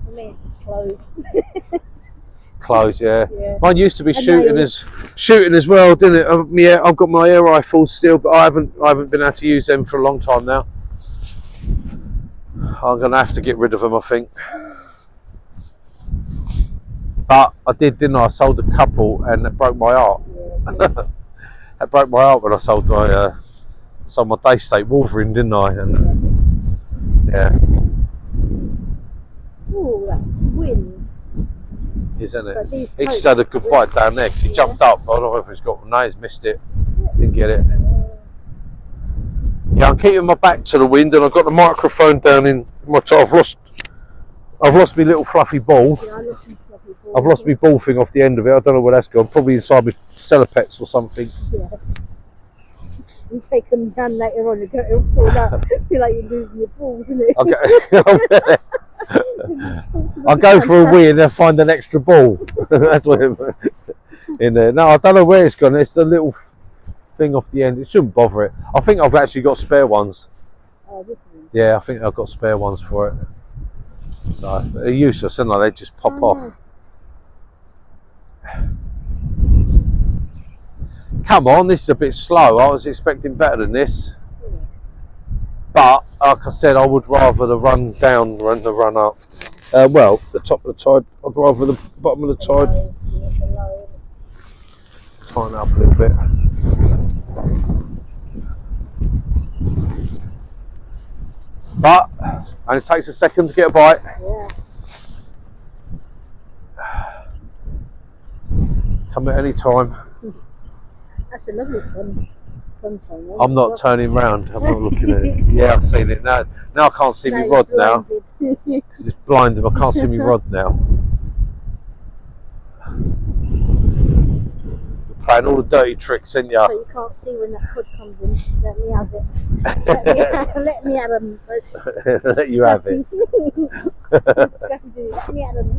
I mean, it's just clothes. Clothes, yeah. Mine used to be And shooting as well, didn't it? Yeah, I've got my air rifles still, but I haven't been able to use them for a long time now. I'm gonna have to get rid of them, I think. But I did, didn't I? I sold a couple, and that broke my heart. Yeah. That broke my heart when I sold my day state Wolverine, didn't I? And yeah. Ooh, that wind. Isn't it? He's just had a good bite down there because he jumped up. I don't know if he's got no, he's missed it. Didn't get it. Yeah, I'm keeping my back to the wind, and I've got the microphone down in my. I've lost my little fluffy ball. Yeah, I lost my fluffy ball. I've lost my ball thing off the end of it. I don't know where that's gone. Probably inside my cellopettes or something. Yeah. You take them down later on, it'll feel like you're losing your balls, isn't it? Okay. I'll go for a wee and then find an extra ball. That's what in there. No, I don't know where it's gone. It's the little thing off the end. It shouldn't bother it. I think I've actually got spare ones. Oh, this one. Yeah, I think I've got spare ones for it. So they're useless, aren't they? They just pop off. Come on, this is a bit slow. I was expecting better than this. But, like I said, I would rather the run down than the run up. Well, the top of the tide, I'd rather the bottom of the tide. Tighten it up a little bit. But, and it takes a second to get a bite. Yeah. Come at any time. That's a lovely sunshine. I'm not turning round. I'm not looking at it. Yeah, I've seen it now. Now I can't see my rod now. Because it's blinded. I can't see my rod now. You're playing all the dirty tricks, ain't you? So you can't see when that hood comes in. Let me have it. Let me have them. Let you have it. Let me have them.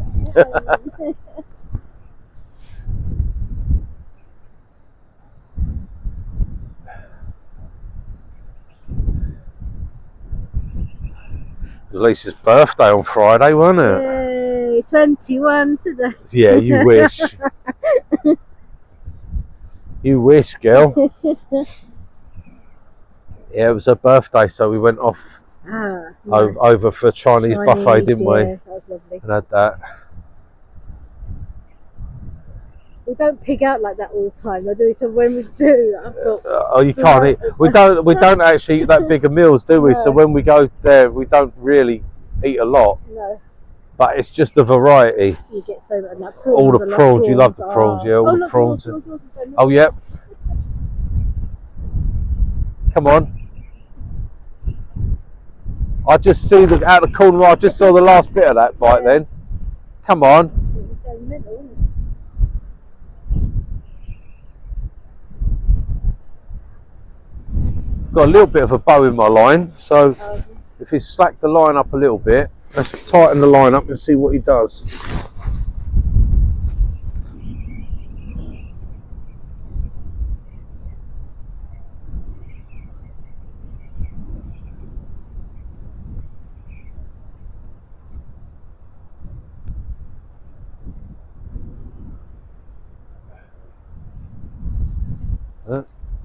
It was Lisa's birthday on Friday, wasn't it? Yay, 21 today. Yeah, you wish. You wish, girl. Yeah, it was her birthday, so we went off Nice. over for a Chinese buffet, didn't we? Yeah, that was lovely. And had that. we don't pig out like that all the time, do we? So when we do, I thought, Oh, you can't eat. We don't actually eat that big of meals, do we? No. So when we go there, we don't really eat a lot. no, But it's just a variety. you get so much. Like, All the prawns, you love the prawns, yeah. All the look, prawns. look. Oh, yep. Come on. I just see out the corner. I just saw the last bit of that bite. Then, come on. Got a little bit of a bow in my line, so if he slack the line up a little bit, let's tighten the line up and see what he does.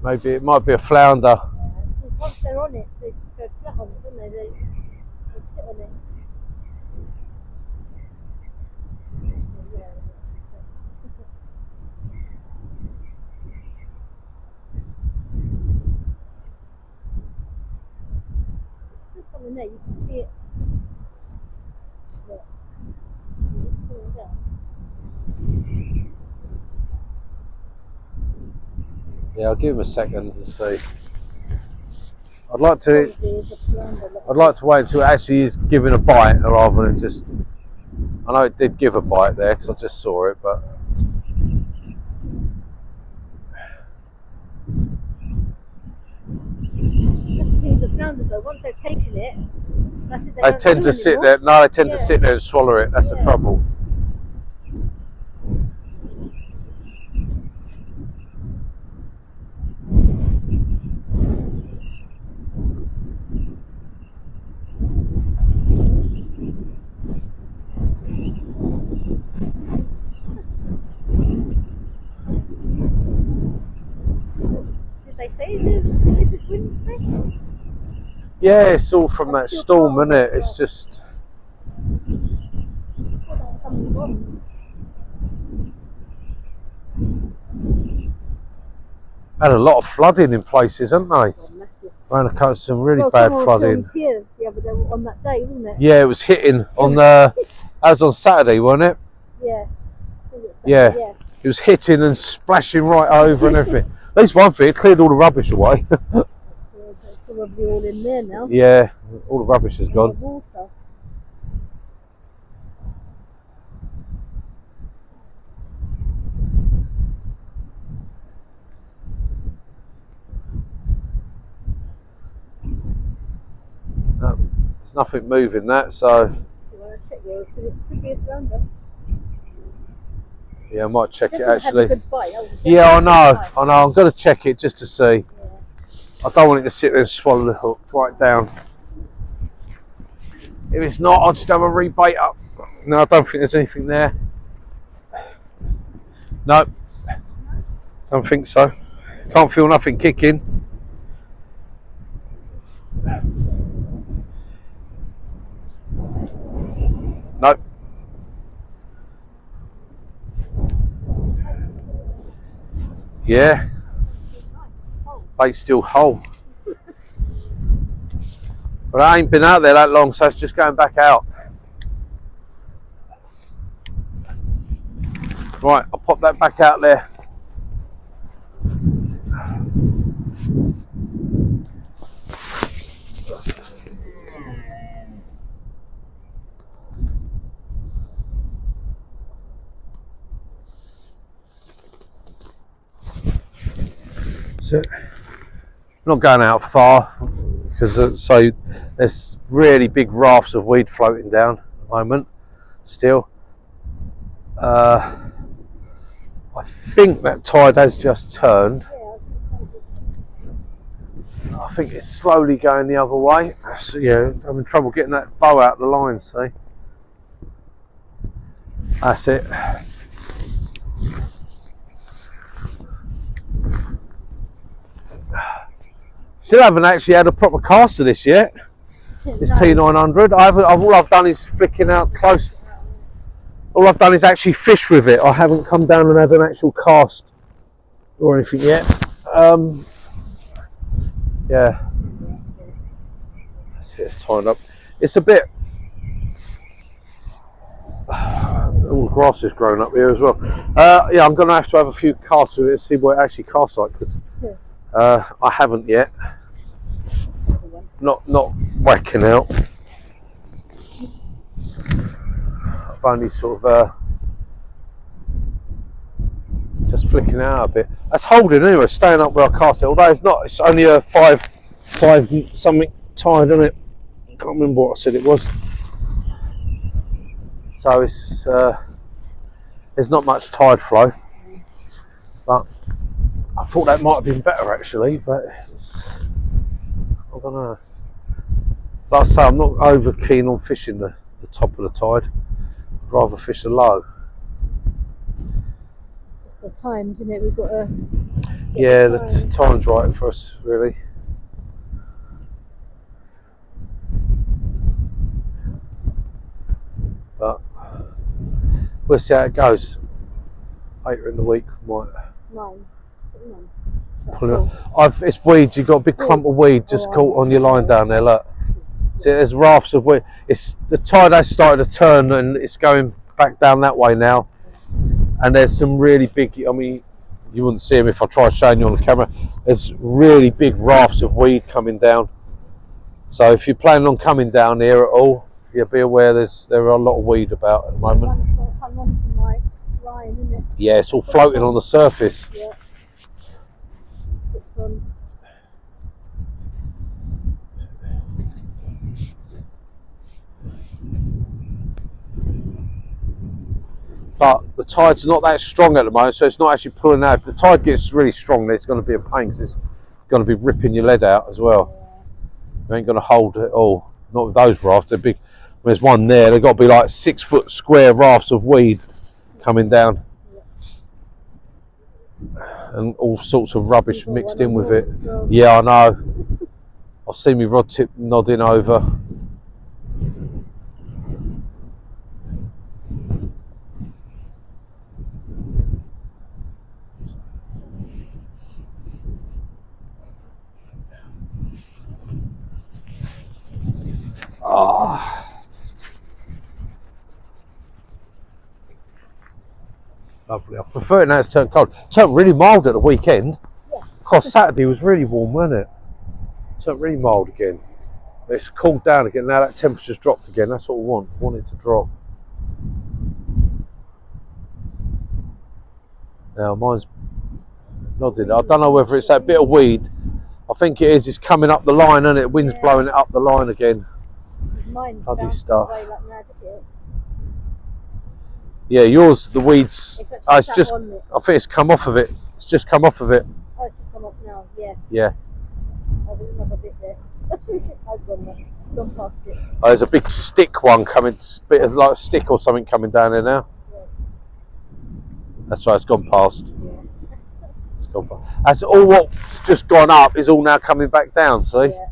Maybe it might be a flounder. Once they're on it, they go flat on it, don't they? They sit on it. There's something there, you can see it. Look. It's falling down. Yeah, I'll give him a second and see. I'd like to wait until it actually is giving a bite rather than just. I know it did give a bite there because I just saw it, but The flounders though, once they've taken it, that's it. they tend to sit there. No, they tend to sit there and swallow it. That's the trouble. Did they say if it's Wednesday? Yeah, it's all from that storm, isn't it? It's just. Had a lot of flooding in places, haven't they? Around the coast, some really bad flooding. Here the other day, on that day, wasn't it? Yeah, it was hitting on the. That was on Saturday, wasn't it? Yeah. Yeah. It was hitting and splashing right over and everything. At least one thing, it cleared all the rubbish away. It's probably all in there now. Yeah, all the rubbish is gone. Water. No, there's nothing moving that, so. Yeah, I might check it actually. Yeah, I know. I'm going to check it just to see. Yeah. I don't want it to sit there and swallow the hook right down. If it's not, I'll just have a rebait up. No, I don't think there's anything there. No, don't think so. Can't feel nothing kicking. Nope. Yeah. Bait's still whole. But I ain't been out there that long, so it's just going back out. Right, I'll pop that back out there. So, not going out far because so there's really big rafts of weed floating down at the moment. Still, I think that tide has just turned. I think it's slowly going the other way. So, yeah, I'm having trouble getting that bow out of the line. See, that's it. Still haven't actually had a proper cast of this yet. This T900. All I've done is flicking out close. all I've done is actually fish with it. I haven't come down and had an actual cast or anything yet. Yeah, it's tied up. It's a bit. All the grass has grown up here as well. Yeah, I'm going to have a few casts with it to see what it actually casts like. Cause, I haven't yet. Not whacking out. I've only sort of just flicking it out a bit. That's holding anyway, staying up where I cast it. Although it's not. It's only a five something tide on it. I can't remember what I said it was. So it's there's not much tide flow, but I thought that might have been better actually. But I don't know. Like I say, I'm not over keen on fishing the top of the tide. I'd rather fish the low. The times, isn't it? We've got to. Yeah, the time's right for us, really. But we'll see how it goes. Later in the week, we might pull it. It's weeds. You've got a big clump of weed just caught on your line down there. Look, see, there's rafts of weed. It's the tide has started to turn and it's going back down that way now. And there's some really big. I mean, you wouldn't see them if I tried showing you on the camera. There's really big rafts of weed coming down. So if you're planning on coming down here at all, you'll be aware there are a lot of weed about at the moment. Yeah, it's all floating on the surface. Yeah. But the tide's not that strong at the moment, so it's not actually pulling out. If the tide gets really strong, then it's going to be a pain because it's going to be ripping your lead out as well. You ain't going to hold it all. Not with those rafts, they're big. There's one there, they've got to be like 6 foot square rafts of weed coming down. And all sorts of rubbish mixed in with it. Yeah, I know. I'll see my rod tip nodding over. Lovely. I prefer it now it's turned cold. It turned really mild at the weekend. Of course, Saturday was really warm, wasn't it? It turned really mild again. It's cooled down again. Now that temperature's dropped again. That's what we want. We want it to drop. Now mine's nodding. I don't know whether it's that bit of weed. I think it is. It's coming up the line, isn't it? Wind's blowing it up the line again. Bloody stuff. Yeah, yours, the weeds. It's just. I think it's come off of it. It's just come off of it. Oh, it's just come off now. Yeah. Yeah. Oh, there's another bit there. I've gone past it. Oh, there's a big stick one coming. Bit of like a stick or something coming down there now. Yeah. That's right. It's gone past. Yeah. It's gone past. That's all. What's just gone up is all now coming back down. See. Yeah.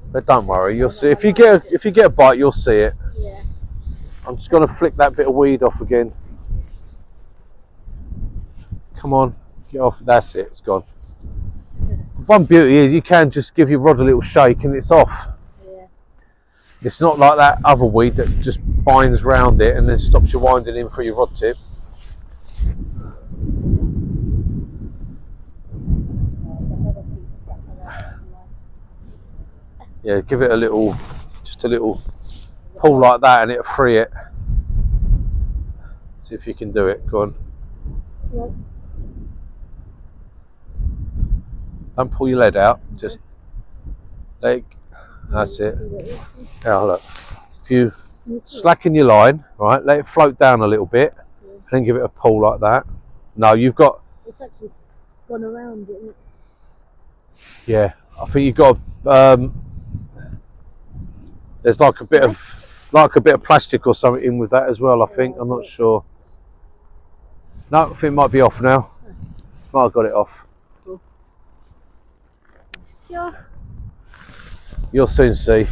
But don't worry, you'll see. If you get a bite, you'll see it. Yeah. I'm just going to flick that bit of weed off again. Come on, get off. That's it. It's gone. One beauty is you can just give your rod a little shake and it's off. Yeah. It's not like that other weed that just binds round it and then stops you winding in for your rod tip. Yeah, give it just a little pull like that and it'll free it. See if you can do it. Go on. Yep. Don't pull your lead out, just let it, that's it. Now look, if you slacken your line, right, let it float down a little bit, and then give it a pull like that. No, you've got. It's actually gone around, isn't it? Yeah, I think you've got. There's like a bit of plastic or something in with that as well. I think. I'm not sure. No, I think it might be off now. Might have got it off. Yeah. You'll soon see.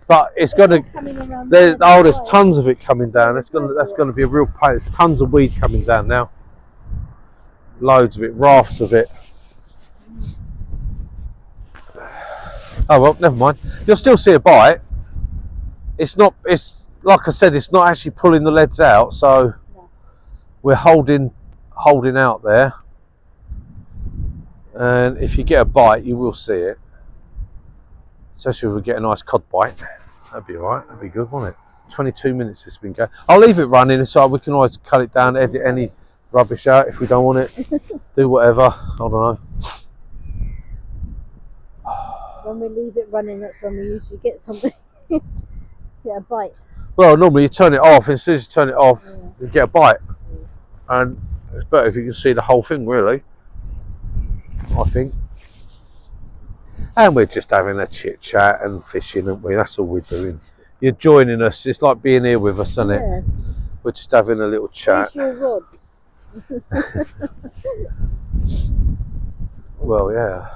But it's gonna. Coming around There's there, there's right. tons of it coming down. That's gonna be a real pain. There's tons of weed coming down now. Loads of it, rafts of it. Oh well, never mind. You'll still see a bite. It's not. It's like I said. It's not actually pulling the leads out. So No. we're holding out there. And if you get a bite, you will see it. Especially if we get a nice cod bite. That'd be alright. That'd be good, wouldn't it? 22 minutes it's been going. I'll leave it running so we can always cut it down, edit any rubbish out if we don't want it. Do whatever. I don't know. When we leave it running, that's when we usually get something. Get a bite. Well, normally you turn it off, and as soon as you turn it off, you get a bite. And it's better if you can see the whole thing, really. I think. And we're just having a chit chat and fishing, aren't we? That's all we're doing. You're joining us. It's like being here with us, isn't it? We're just having a little chat. Where's your rod? Well, yeah.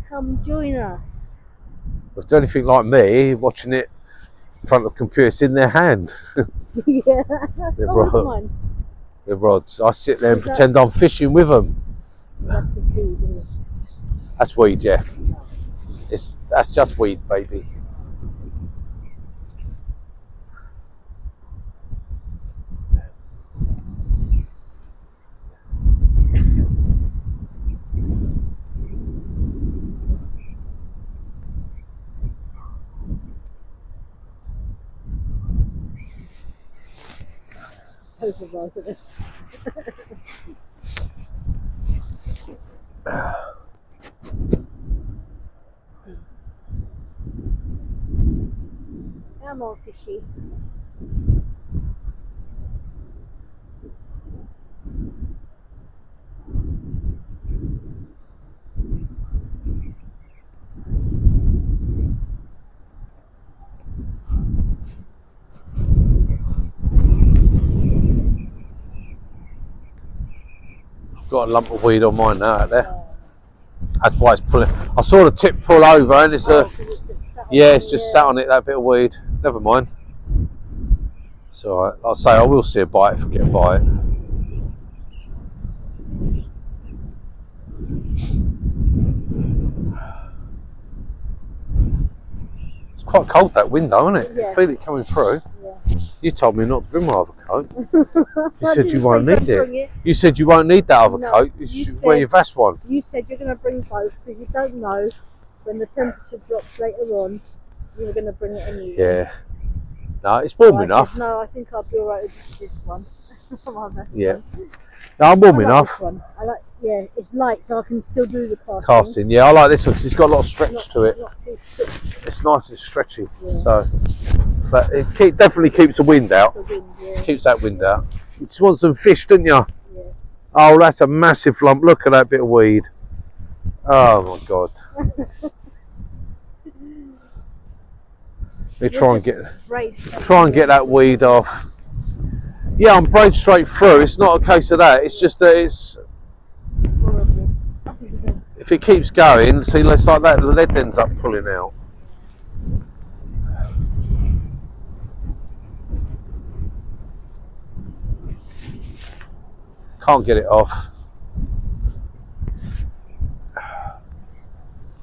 Come join us. If there's anything like me, watching it in front of the computer, it's in their hand. Yeah. Their Oh, rod. mine. The rods. I sit there and pretend I'm fishing with them. That's the weed, isn't it? That's weed, yeah. That's just weed, baby. Both of us, isn't it? Come on, fishy. Got a lump of weed on mine now out there. That's why it's pulling. I saw the tip pull over and it's a. Yeah, it's just sat on it, that bit of weed. Never mind. It's alright. I'll say I will see a bite if I get a bite. It's quite cold, that window, isn't it? Yeah. You feel it coming through. Yeah. You told me not to bring my other coat. You said you won't don't need it. bring it. You said you won't need that other No, coat. You you should wear said- your vest one. You said you're going to bring both because you don't know when the temperature drops later on. You were going to bring it anyway. Yeah. No, it's warm So I enough. said, no, I think I'll be alright with this one. My best Yeah. one. No, I'm warm I like enough. this one. I like, yeah, it's light, so I can still do the casting. Casting, yeah, I like this one 'cause it's got a lot of stretch Not, to it. not too thick. It's nice and stretchy. Yeah. So, but it definitely keeps the wind out. The wind, yeah. Keeps that wind out. You just want some fish, didn't you? Yeah. Oh, that's a massive lump. Look at that bit of weed. Oh my god. Let me try and get that weed off. Yeah, I'm braid straight through. It's not a case of that. It's just that it's. Horrible. If it keeps going, see, let's like that, the lead ends up pulling out. Can't get it off. I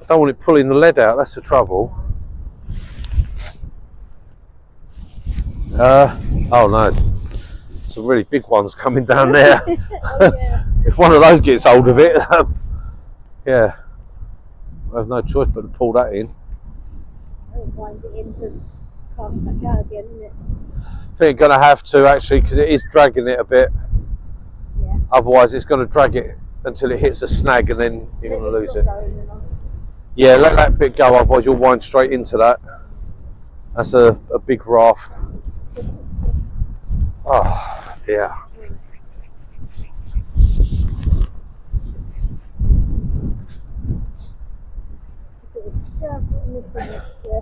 don't want it pulling the lead out, that's the trouble. Oh no, some really big ones coming down there. Oh, yeah. If one of those gets hold of it, yeah, I have no choice but to pull that in. I don't mind it in to cast back out again, isn't it? I think I'm going to have to actually, because it is dragging it a bit. Yeah. Otherwise it's going to drag it until it hits a snag and then you're going to lose it. Going, and Yeah, let that bit go, otherwise you'll wind straight into that. That's a big raft. Oh, yeah. it's just missing it, yeah.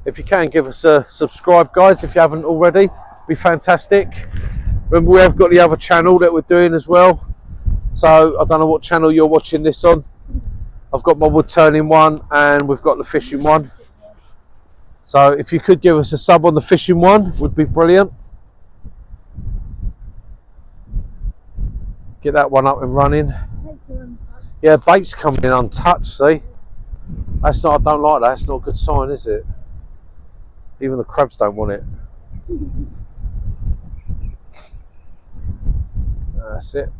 If you can, give us a subscribe, guys, if you haven't already. be fantastic. Remember, we have got the other channel that we're doing as well. So I don't know what channel you're watching this on. I've got my wood turning one and we've got the fishing one. So if you could give us a sub on the fishing one, would be brilliant. Get that one up and running. Yeah, bait's coming in untouched, see? That's not, I don't like that, that's not a good sign, is it? Even the crabs don't want it. That's it.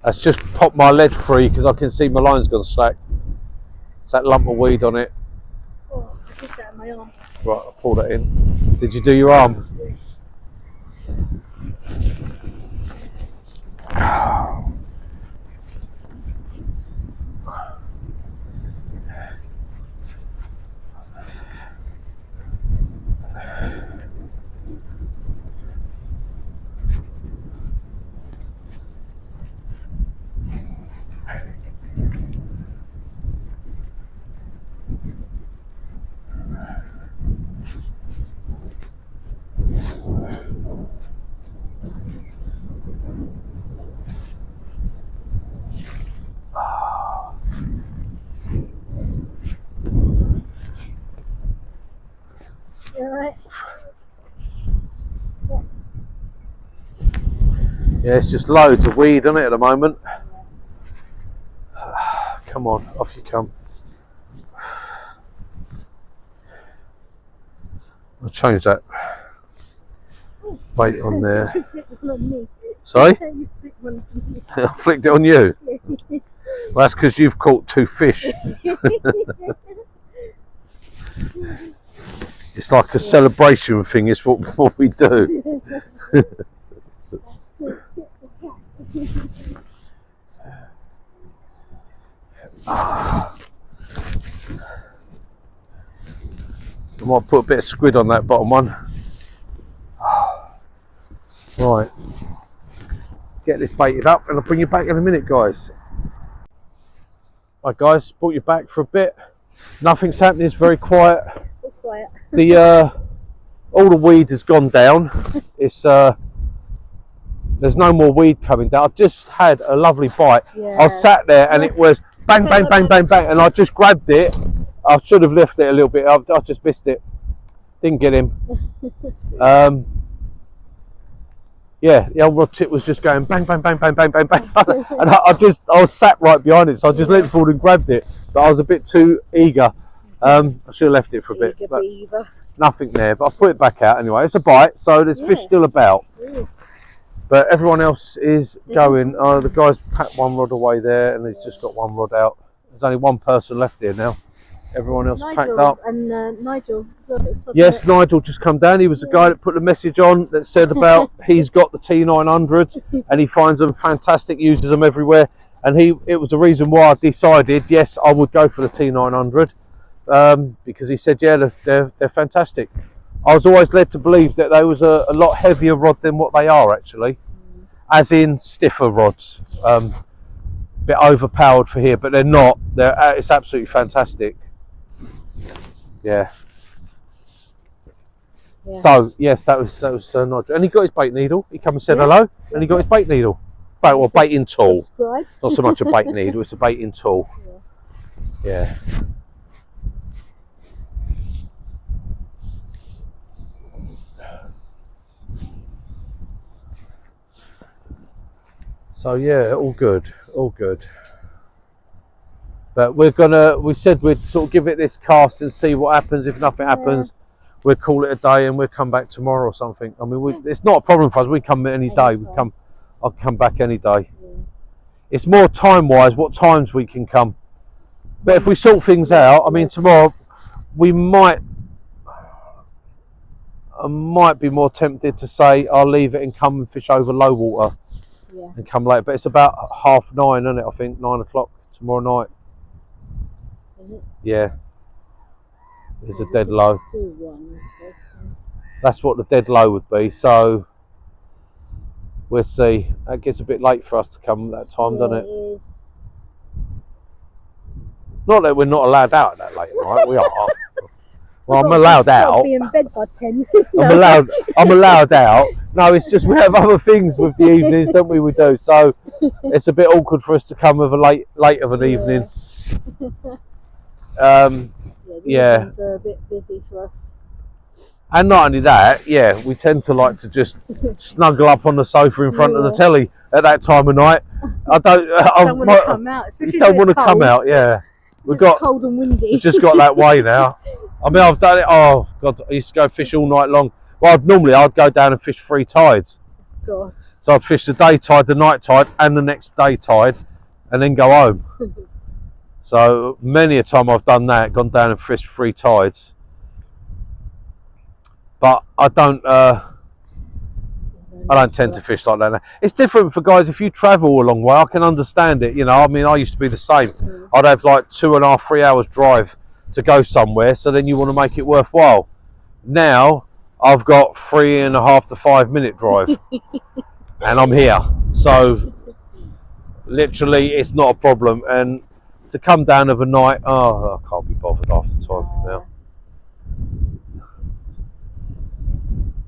That's just popped my lead free because I can see my line's gone slack. It's that lump of weed on it. Oh, I did that in my arm. Right, I'll pull that in. Did you do your arm? Alright. Yeah, it's just loads of weed on it at the moment. Come on, off you come. I'll change that bait on there. Sorry? I flicked it on you. Well, that's because you've caught 2 fish. It's like a celebration thing, it's what we do. I might put a bit of squid on that bottom one. Right, get this baited up and I'll bring you back in a minute, guys. Right guys, brought you back for a bit. Nothing's happening, it's very quiet. All quiet. All the weed has gone down. It's there's no more weed coming down. I've just had a lovely bite. Yeah. I sat there and it was bang, bang, bang, bang, bang, and I just grabbed it. I should have lifted it a little bit. I just missed it. Didn't get him. Yeah, the old rod tip was just going bang, bang, bang, bang, bang, bang, bang, and I was sat right behind it, so I just leant forward and grabbed it. But I was a bit too eager. I should have left it for a bit. But nothing there, but I put it back out anyway. It's a bite, so there's fish still about. But everyone else is going. The guy's packed one rod away there, and he's just got one rod out. There's only one person left here now. Everyone else packed up. And Nigel. Yes, Nigel just come down. He was the guy that put the message on that said about he's got the T900 and he finds them fantastic, uses them everywhere. And it was the reason why I decided, yes, I would go for the T900 because he said, yeah, they're fantastic. I was always led to believe that they was a lot heavier rod than what they are actually, as in stiffer rods. Bit overpowered for here, but they're not. It's absolutely fantastic. Yeah. So yes, that was Nigel, and he got his bait needle. He come and said hello, and he got his bait needle. Baiting tool. Subscribe. Not so much a bait needle; it's a baiting tool. Yeah. So yeah, all good, all good. But we said we'd sort of give it this cast and see what happens. If nothing happens, we'll call it a day and we'll come back tomorrow or something. I mean, it's not a problem for us. We come any day. I'll come back any day. It's more time-wise, what times we can come. But if we sort things out, I mean, tomorrow I might be more tempted to say I'll leave it and come and fish over low water and come later. But it's about 9:30, isn't it? I think 9 o'clock tomorrow night. Yeah, there's a dead low. That's what the dead low would be. So we'll see. That gets a bit late for us to come at that time, doesn't it? Not that we're not allowed out that late at night. We are. Well, I'm You've allowed got to out. be in bed by 10. I'm allowed out. No, it's just we have other things with the evenings, don't we? We do. So it's a bit awkward for us to come with a late of an evening. The Yeah. evenings are a bit busy for us. And not only that, yeah, we tend to like to just snuggle up on the sofa in front of the telly at that time of night. I don't want to come out. You don't want to come out, yeah. It's cold and windy. We've just got that way now. I mean, I've done it. Oh God, I used to go fish all night long. Well, I'd go down and fish 3 tides. God. So I'd fish the day tide, the night tide, and the next day tide, and then go home. So many a time I've done that, gone down and fished 3 tides. But I don't tend to fish like that. It's different for guys. If you travel a long way, I can understand it. You know, I mean, I used to be the same. I'd have like 2.5, 3 hours drive to go somewhere. So then you want to make it worthwhile. Now I've got 3.5 to 5 minute drive, and I'm here. So literally, it's not a problem. And to come down overnight, I can't be bothered half the time now.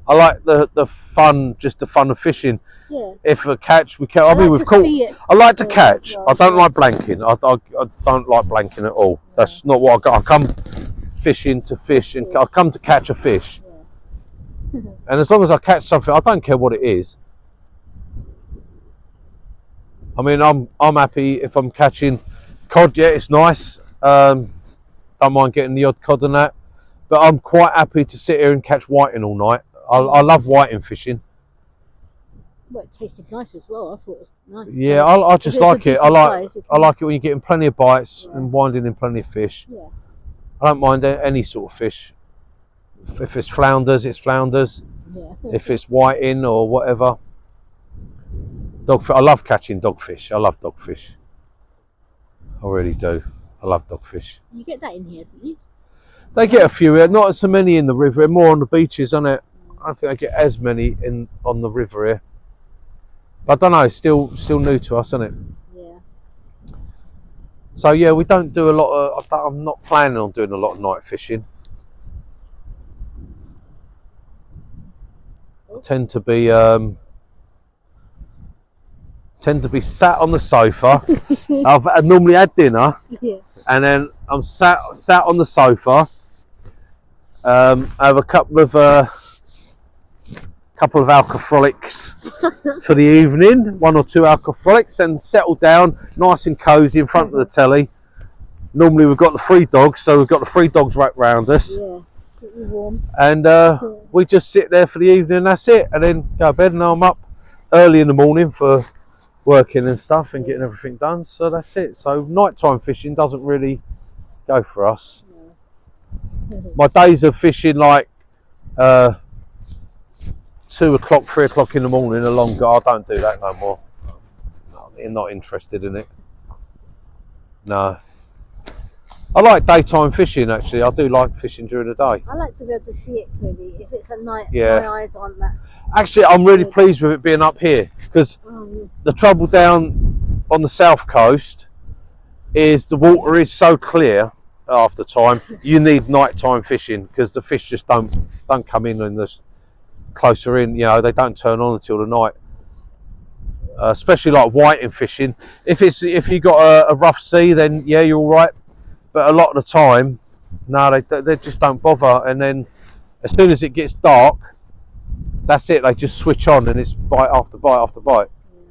I like the fun, just the fun of fishing. Yeah. If a catch, we can. I mean, we've caught. I like to catch. I don't like blanking. I don't like blanking at all. Yeah. That's not what I got. I come fishing to fish, and I come to catch a fish. Yeah. And as long as I catch something, I don't care what it is. I mean, I'm happy if I'm catching cod. Yeah, it's nice. Don't mind getting the odd cod and that. But I'm quite happy to sit here and catch whiting all night. I love whiting fishing. Well, it tasted nice as well. I thought it was nice. Yeah, I just like it. I like it when you're getting plenty of bites and winding in plenty of fish. Yeah. I don't mind any sort of fish. If it's flounders, it's flounders. Yeah. If it's whiting or whatever. Dogfish. I love catching dogfish. I love dogfish. I really do. I love dogfish. You get that in here, did you? They get a few here. Not so many in the river. More on the beaches, isn't it? I don't think I get as many on the river here. But I don't know, still new to us, isn't it? Yeah. So yeah, we don't do a lot of. I'm not planning on doing a lot of night fishing. I tend to be sat on the sofa. I've normally had dinner, and then I'm sat on the sofa. I have a couple of alcoholics for the evening, 1 or 2 alcoholics, and settle down nice and cosy in front of the telly. Normally we've got the 3 dogs, so we've got the 3 dogs right round us. Yeah, keep you warm. And we just sit there for the evening, and that's it. And then go to bed, and I'm up early in the morning for working and stuff and getting everything done. So that's it. So nighttime fishing doesn't really go for us. My days of fishing like 2 o'clock, 3 o'clock in the morning are longer. I don't do that no more. I'm not interested in it. No. I like daytime fishing actually. I do like fishing during the day. I like to be able to see it clearly. If it's at night, my eyes aren't that. Actually, I'm really pleased with it being up here because the trouble down on the south coast is the water is so clear half the time. You need nighttime fishing because the fish just don't come in and the closer in. You know, they don't turn on until the night. Especially like whiting fishing. If you got a rough sea, then yeah, you're all right. But a lot of the time, no, they just don't bother. And then as soon as it gets dark, that's it. They just switch on, and it's bite after bite after bite. Yeah.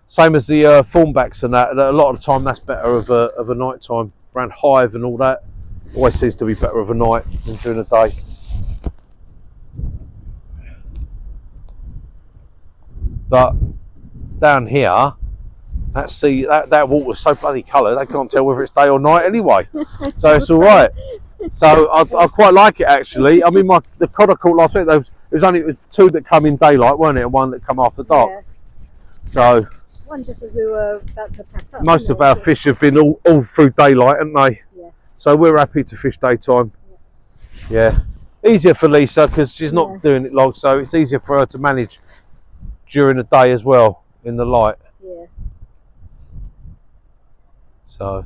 Same as the thornbacks and that. A lot of the time, that's better of a night time. Around hive and all that, always seems to be better of a night than during the day. But down here, that water's so bloody coloured, they can't tell whether it's day or night anyway. So it's all right. So I quite like it actually. I mean, the cod I caught last week, it was 2 that come in daylight, weren't it, and 1 that come after dark. Yeah. So one just as we were about to pack up. Most of our fish have been all through daylight, haven't they? Yeah. So we're happy to fish daytime. Yeah. Easier for Lisa because she's not doing it long, so it's easier for her to manage during the day as well in the light. Yeah. So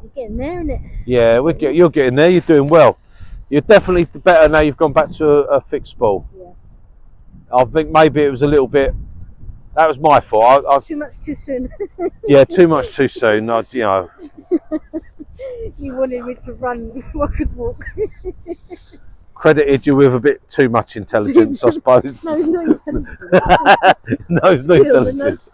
You're getting there, isn't it? Yeah, you're getting there. You're doing well. You're definitely better now. You've gone back to a fixed ball. Yeah. I think maybe it was a little bit. That was my fault. Too much too soon. Yeah, too much too soon. You know. You wanted me to run before I could walk. Credited you with a bit too much intelligence, I suppose. No, no intelligence. No intelligence.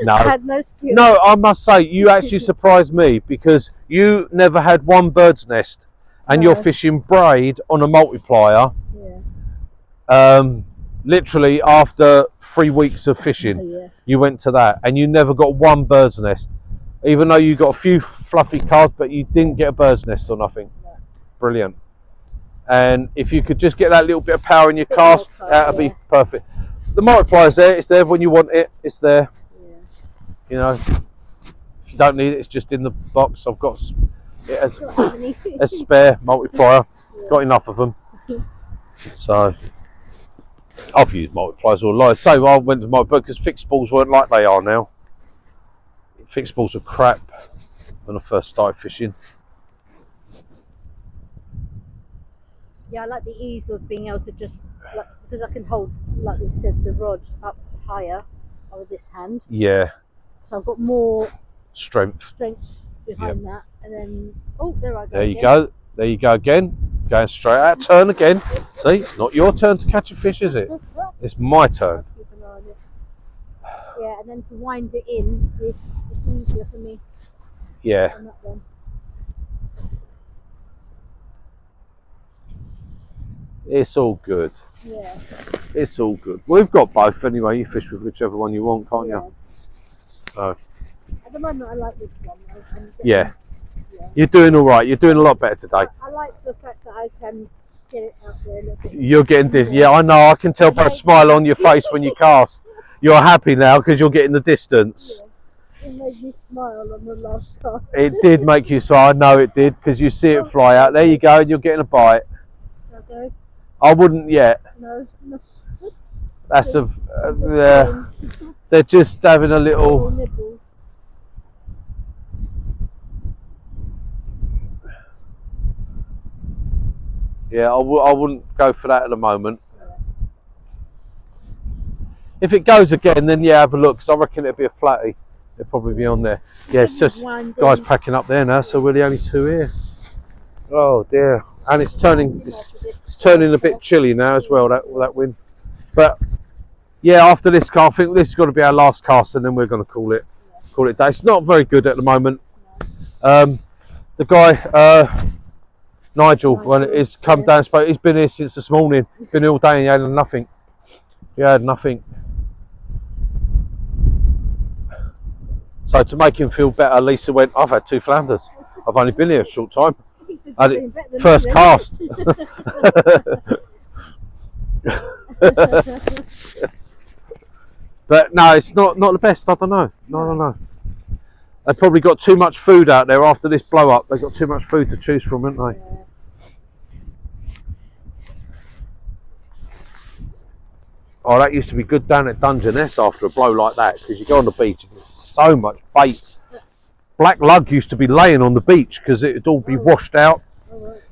No. I had no skill. No, I must say, you actually surprised me because you never had one bird's nest and No. you're fishing braid on a multiplier. Yeah. Literally after 3 weeks of fishing, Oh, yeah. you went to that and you never got one bird's nest. Even though you got a few fluffy cards, but you didn't get a bird's nest or nothing. No. Brilliant. And if you could just get that little bit of power in your cast, that'd be perfect. The multiplier's there, it's there when you want it, it's there. Yeah. You know, if you don't need it, it's just in the box. I've got it as a spare multiplier, got enough of them. So, I've used multipliers all life. So I went to my book because fixed balls weren't like they are now. Fixed balls were crap when I first started fishing. Yeah, I like the ease of being able to just, like, because I can hold, like we said, the rod up higher with this hand. Yeah. So I've got more strength behind that. And then, oh, there I go. There you go. There you go again. Going straight out. Turn again. See, not your turn to catch a fish, is it? It's my turn. Keep an eye on it. Yeah, and then to wind it in, it's easier for me. Yeah. On that one. It's all good. Yeah. It's all good. We've got both anyway. You fish with whichever one you want, can't you? So. At the moment, I like this one. Yeah. You're doing all right. You're doing a lot better today. I like the fact that I can get it out there. You're getting this. Yeah, I know. I can tell by a smile on your face when you cast. You're happy now because you're getting the distance. Yeah. It made me smile on the last cast. It did make you smile. I know it did because you see it fly out. There you go, and you're getting a bite. Okay. I wouldn't yet. No. That's they're just having a little. Yeah, I wouldn't go for that at the moment. If it goes again, then yeah, have a look. Because I reckon it'll be a flatty. It'll probably be on there. Yeah, it's just guys packing up there now, so we're the only two here. Oh dear, and it's turning a bit chilly now as well. That wind, but yeah, after this cast, I think this is going to be our last cast, and then we're going to call it day. It's not very good at the moment. The guy. Nigel, when he's come down, he's been here since this morning. He's been here all day and he had nothing. He had nothing. So to make him feel better, Lisa went, I've had 2 flounders. I've only been here a short time. I had it first cast. But no, it's not the best. I don't know. No. They probably got too much food out there after this blow up. They've got too much food to choose from, haven't they? Yeah. Oh, that used to be good down at Dungeness after a blow like that, because you go on the beach and there's so much bait. Black lug used to be laying on the beach because it'd all be washed out,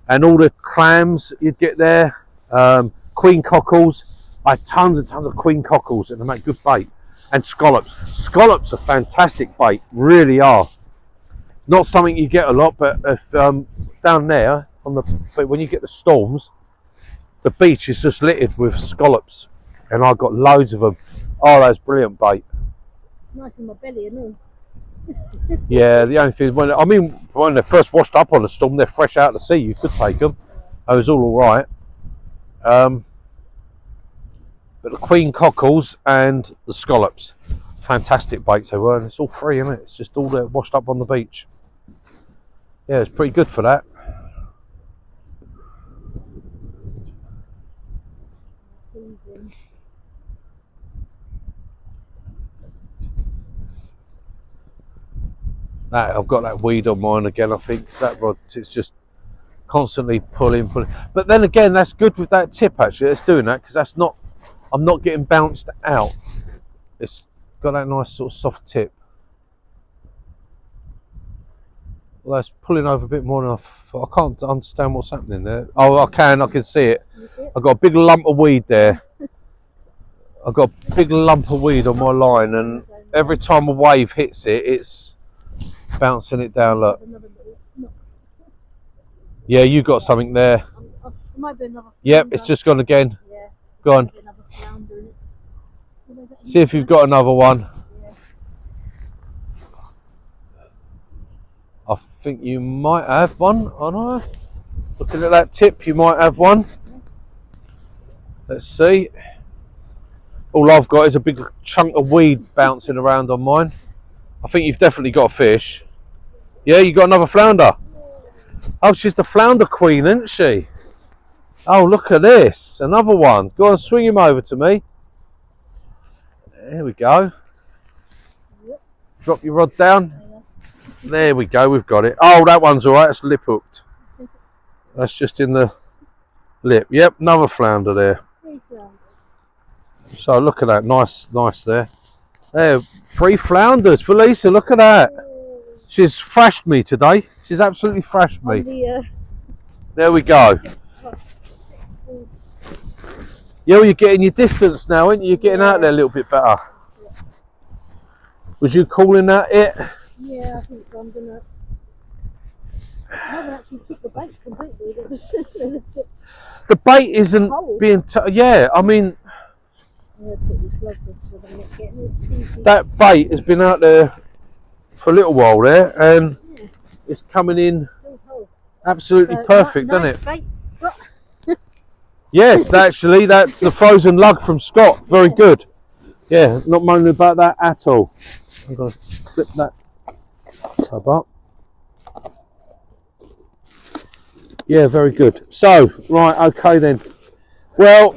and all the clams you'd get there, queen cockles. I had tons and tons of queen cockles, and they make good bait. And scallops. Scallops are fantastic bait, really are. Not something you get a lot, but if, down there on when you get the storms, the beach is just littered with scallops, and I got loads of them. Oh, that's brilliant bait. Nice in my belly, isn't it? Yeah, the only thing is when they're first washed up on the storm, they're fresh out of the sea. You could take them. It was all right. But the queen cockles and the scallops, fantastic baits they were, and it's all free, isn't it? It's just all there washed up on the beach. Yeah, it's pretty good for that. I've got that weed on mine again. I think that rod, it's just constantly pulling. But then again, that's good with that tip. Actually, it's doing that because I'm not getting bounced out. It's got that nice sort of soft tip. Well, that's pulling over a bit more than I can't understand what's happening there. Oh, I can see it. I've got a big lump of weed there. I've got a big lump of weed on my line, and every time a wave hits it, it's bouncing it down. Look. Yeah, you got something there. Yep, it's just gone again. Go on. See if you've got another one. I think you might have one. I don't know. Looking at that tip, you might have one. Let's see. All I've got is a big chunk of weed bouncing around on mine. I think you've definitely got a fish. Yeah, you got another flounder. Oh, she's the flounder queen, isn't she? Oh, look at this. Another one. Go on, swing him over to me. There we go. Drop your rod down. There we go, we've got it. Oh, that one's alright, it's lip hooked. That's just in the lip. Yep, another flounder there. So look at that, nice there. There, 3 flounders for Lisa, look at that. She's thrashed me today. She's absolutely thrashed me. There we go. Yeah, well, you're getting your distance now, aren't you? You're getting out there a little bit better. Was you calling that it? Yeah, I think so. I haven't actually took the bait completely. The bait isn't being... yeah, I mean... That bait has been out there for a little while there, and it's coming in absolutely perfect, doesn't it? Yes, actually, that's the frozen lug from Scott. Very good. Yeah, not moaning about that at all. I'm going to slip that tub up. Yeah, very good. So, right, okay then. Well,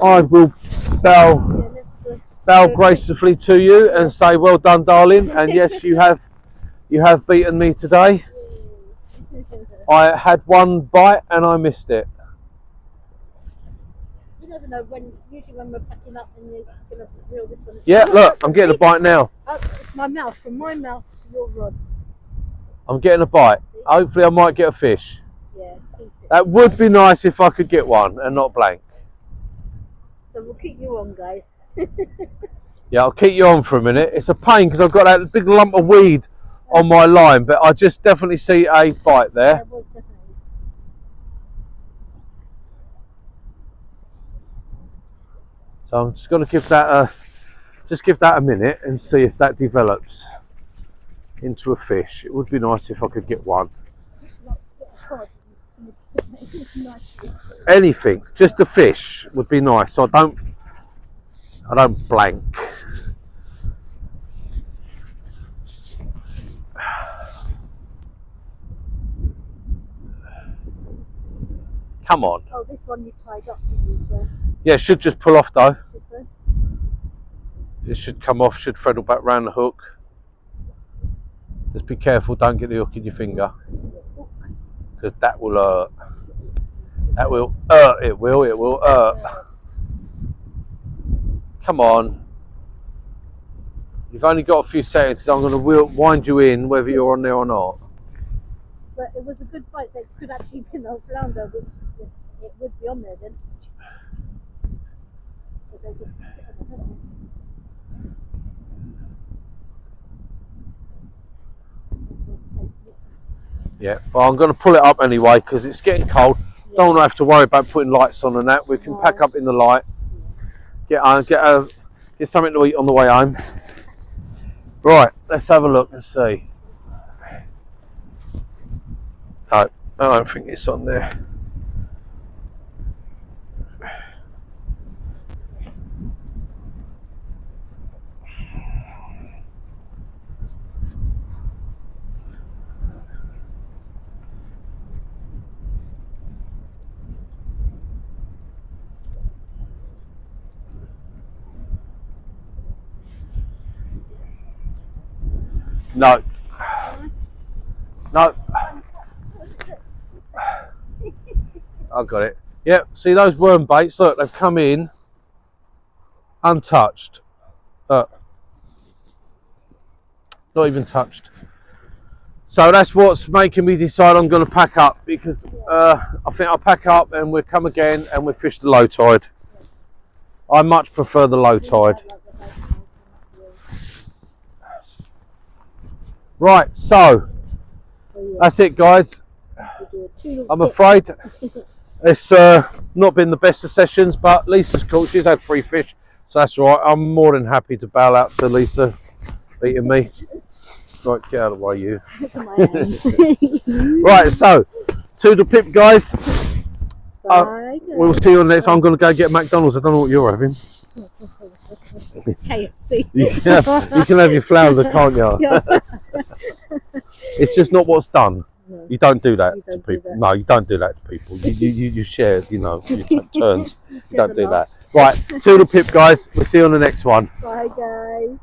I will bow gracefully to you and say well done, darling. And yes, you have beaten me today. I had one bite and I missed it. You never know usually when we're packing up and you're going to reel this one. Yeah, look, I'm getting a bite now. Oh, it's my mouth, from my mouth to your rod. I'm getting a bite. Hopefully I might get a fish. Yeah, that would be nice if I could get one and not blank. So we'll keep you on, guys. Yeah, I'll keep you on for a minute. It's a pain because I've got that big lump of weed on my line, but I just definitely see a bite there. Yeah, it was definitely. So I'm just going to give that a minute and see if that develops into a fish. It would be nice if I could get one. Anything, just a fish would be nice. So I don't blank. Come on. Oh, this one you tied up, didn't you, sir? Yeah, should just pull off though. Should they? It should come off, should threadle back round the hook. Just be careful, don't get the hook in your finger. Because that will hurt. That will hurt, it will hurt. Come on. You've only got a few seconds, so I'm going to wind you in whether you're on there or not. But it was a good bite, so it could actually be an old flounder, which it would be on there then. But they just sit on the head. Yeah, well, I'm going to pull it up anyway because it's getting cold. Yeah. Don't have to worry about putting lights on and that. We can pack up in the light. Get something to eat on the way home. Right, let's have a look and see. No, I don't think it's on there. No. No. I got it. Yep, see those worm baits? Look, they've come in untouched. Not even touched. So that's what's making me decide I'm going to pack up, because I think I'll pack up and we'll come again and we'll fish the low tide. I much prefer the low tide. Right, so that's it, guys. I'm afraid it's not been the best of sessions, but Lisa's cool. She's had 3 fish, so that's all right. I'm more than happy to bail out to Lisa beating me. Right, get out of the way, you. Right, so toodle pip, guys. Bye, We'll see you on the next. I'm going to go get McDonald's. I don't know what you're having. KFC. You can have your flounder, can't you? It's just not what's done. No. You don't do that You to don't do people. that. No, you don't do that to people. You share, you know, you take turns. You don't do that. Right, toodle pip, guys. We'll see you on the next one. Bye, guys.